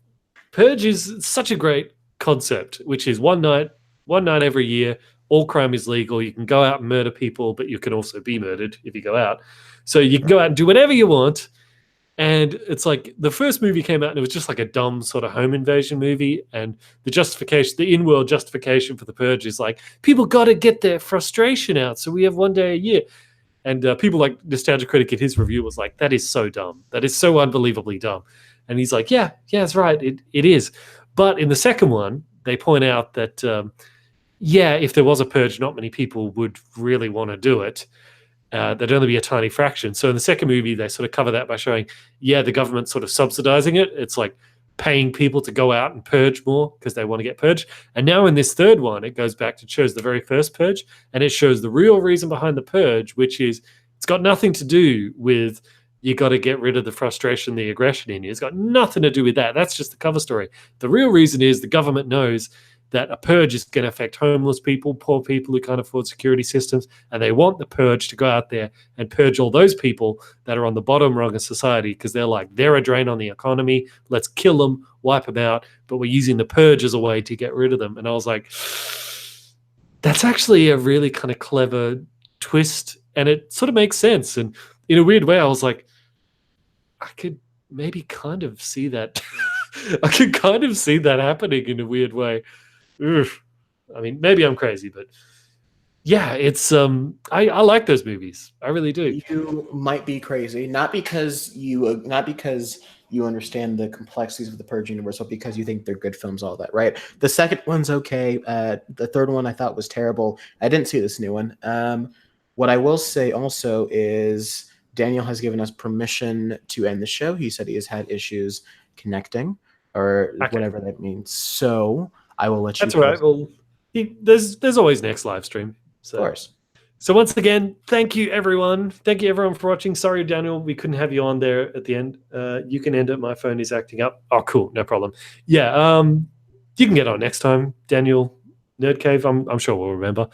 Purge is such a great concept, which is one night every year, all crime is legal. You can go out and murder people, but you can also be murdered if you go out. So you can go out and do whatever you want. And it's like the first movie came out and it was just like a dumb sort of home invasion movie. And the in-world justification for the Purge is like, people got to get their frustration out. So we have one day a year. And people like Nostalgia Critic in his review was like, that is so dumb. That is so unbelievably dumb. And he's like, yeah, that's right. It is. But in the second one, they point out that, if there was a Purge, not many people would really want to do it. There'd only be a tiny fraction. So in the second movie, they sort of cover that by showing, the government's sort of subsidizing it. It's like paying people to go out and purge more because they want to get purged. And now in this third one, it goes back to shows the very first Purge, and it shows the real reason behind the Purge, which is it's got nothing to do with you got to get rid of the frustration, the aggression in you. It's got nothing to do with that. That's just the cover story. The real reason is the government knows that a Purge is going to affect homeless people, poor people who can't afford security systems, and they want the Purge to go out there and purge all those people that are on the bottom rung of society because they're a drain on the economy. Let's kill them, wipe them out, but we're using the Purge as a way to get rid of them. And I was like, that's actually a really kind of clever twist, and it sort of makes sense. And in a weird way, I was like, I could maybe kind of see that. I could kind of see that happening in a weird way. Oof. I mean, maybe I'm crazy, but yeah, it's I like those movies. I really do. You might be crazy, not because you understand the complexities of the Purge universe, but because you think they're good films, all that, right? The second one's okay. The third one I thought was terrible. I didn't see this new one. What I will say also is Daniel has given us permission to end the show. He said he has had issues connecting or whatever that means. So I will let you. That's all right. Well, there's always next live stream. So. Of course. So once again, thank you everyone. Thank you everyone for watching. Sorry, Daniel, we couldn't have you on there at the end. You can end it. My phone is acting up. Oh, cool, no problem. Yeah, you can get on next time, Daniel. Nerd Cave. I'm sure we'll remember.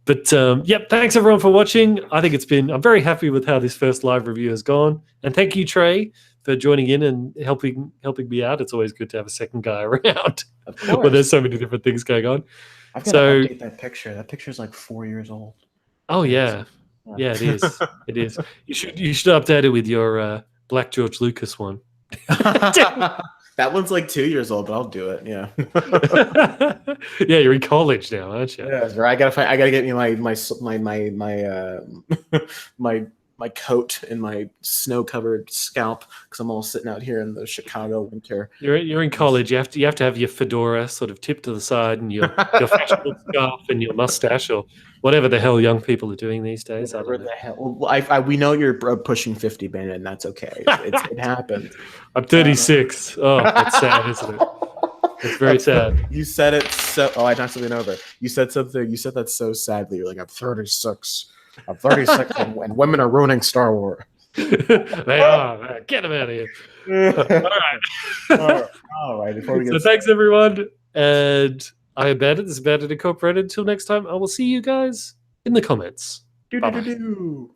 But yep, thanks everyone for watching. I think I'm very happy with how this first live review has gone. And thank you, Trey, for joining in and helping me out. It's always good to have a second guy around when there's so many different things going on. I've got to update that picture. That picture's like 4 years old. Oh yeah, it is. It is. You should update it with your Black George Lucas one. That one's like 2 years old, but I'll do it. Yeah. Yeah, you're in college now, aren't you? Yeah, I gotta get me my coat and my snow-covered scalp because I'm all sitting out here in the Chicago winter. You're in college. You have to have your fedora sort of tipped to the side and your fashionable scarf and your mustache or whatever the hell young people are doing these days. Whatever the hell. Well, we know you're pushing 50, Ben, and that's okay. It happened. I'm 36. Oh, that's sad, isn't it? It's very sad. You said it so. Oh, I knocked something over. You said something. You said that so sadly. You're like, I'm 36. I'm 36, and women are ruining Star Wars. They are. Man. Get them out of here. All right. Before we get thanks, everyone. And I am Bandit. This is Bandit Incorporated. Until next time, I will see you guys in the comments. Bye-bye.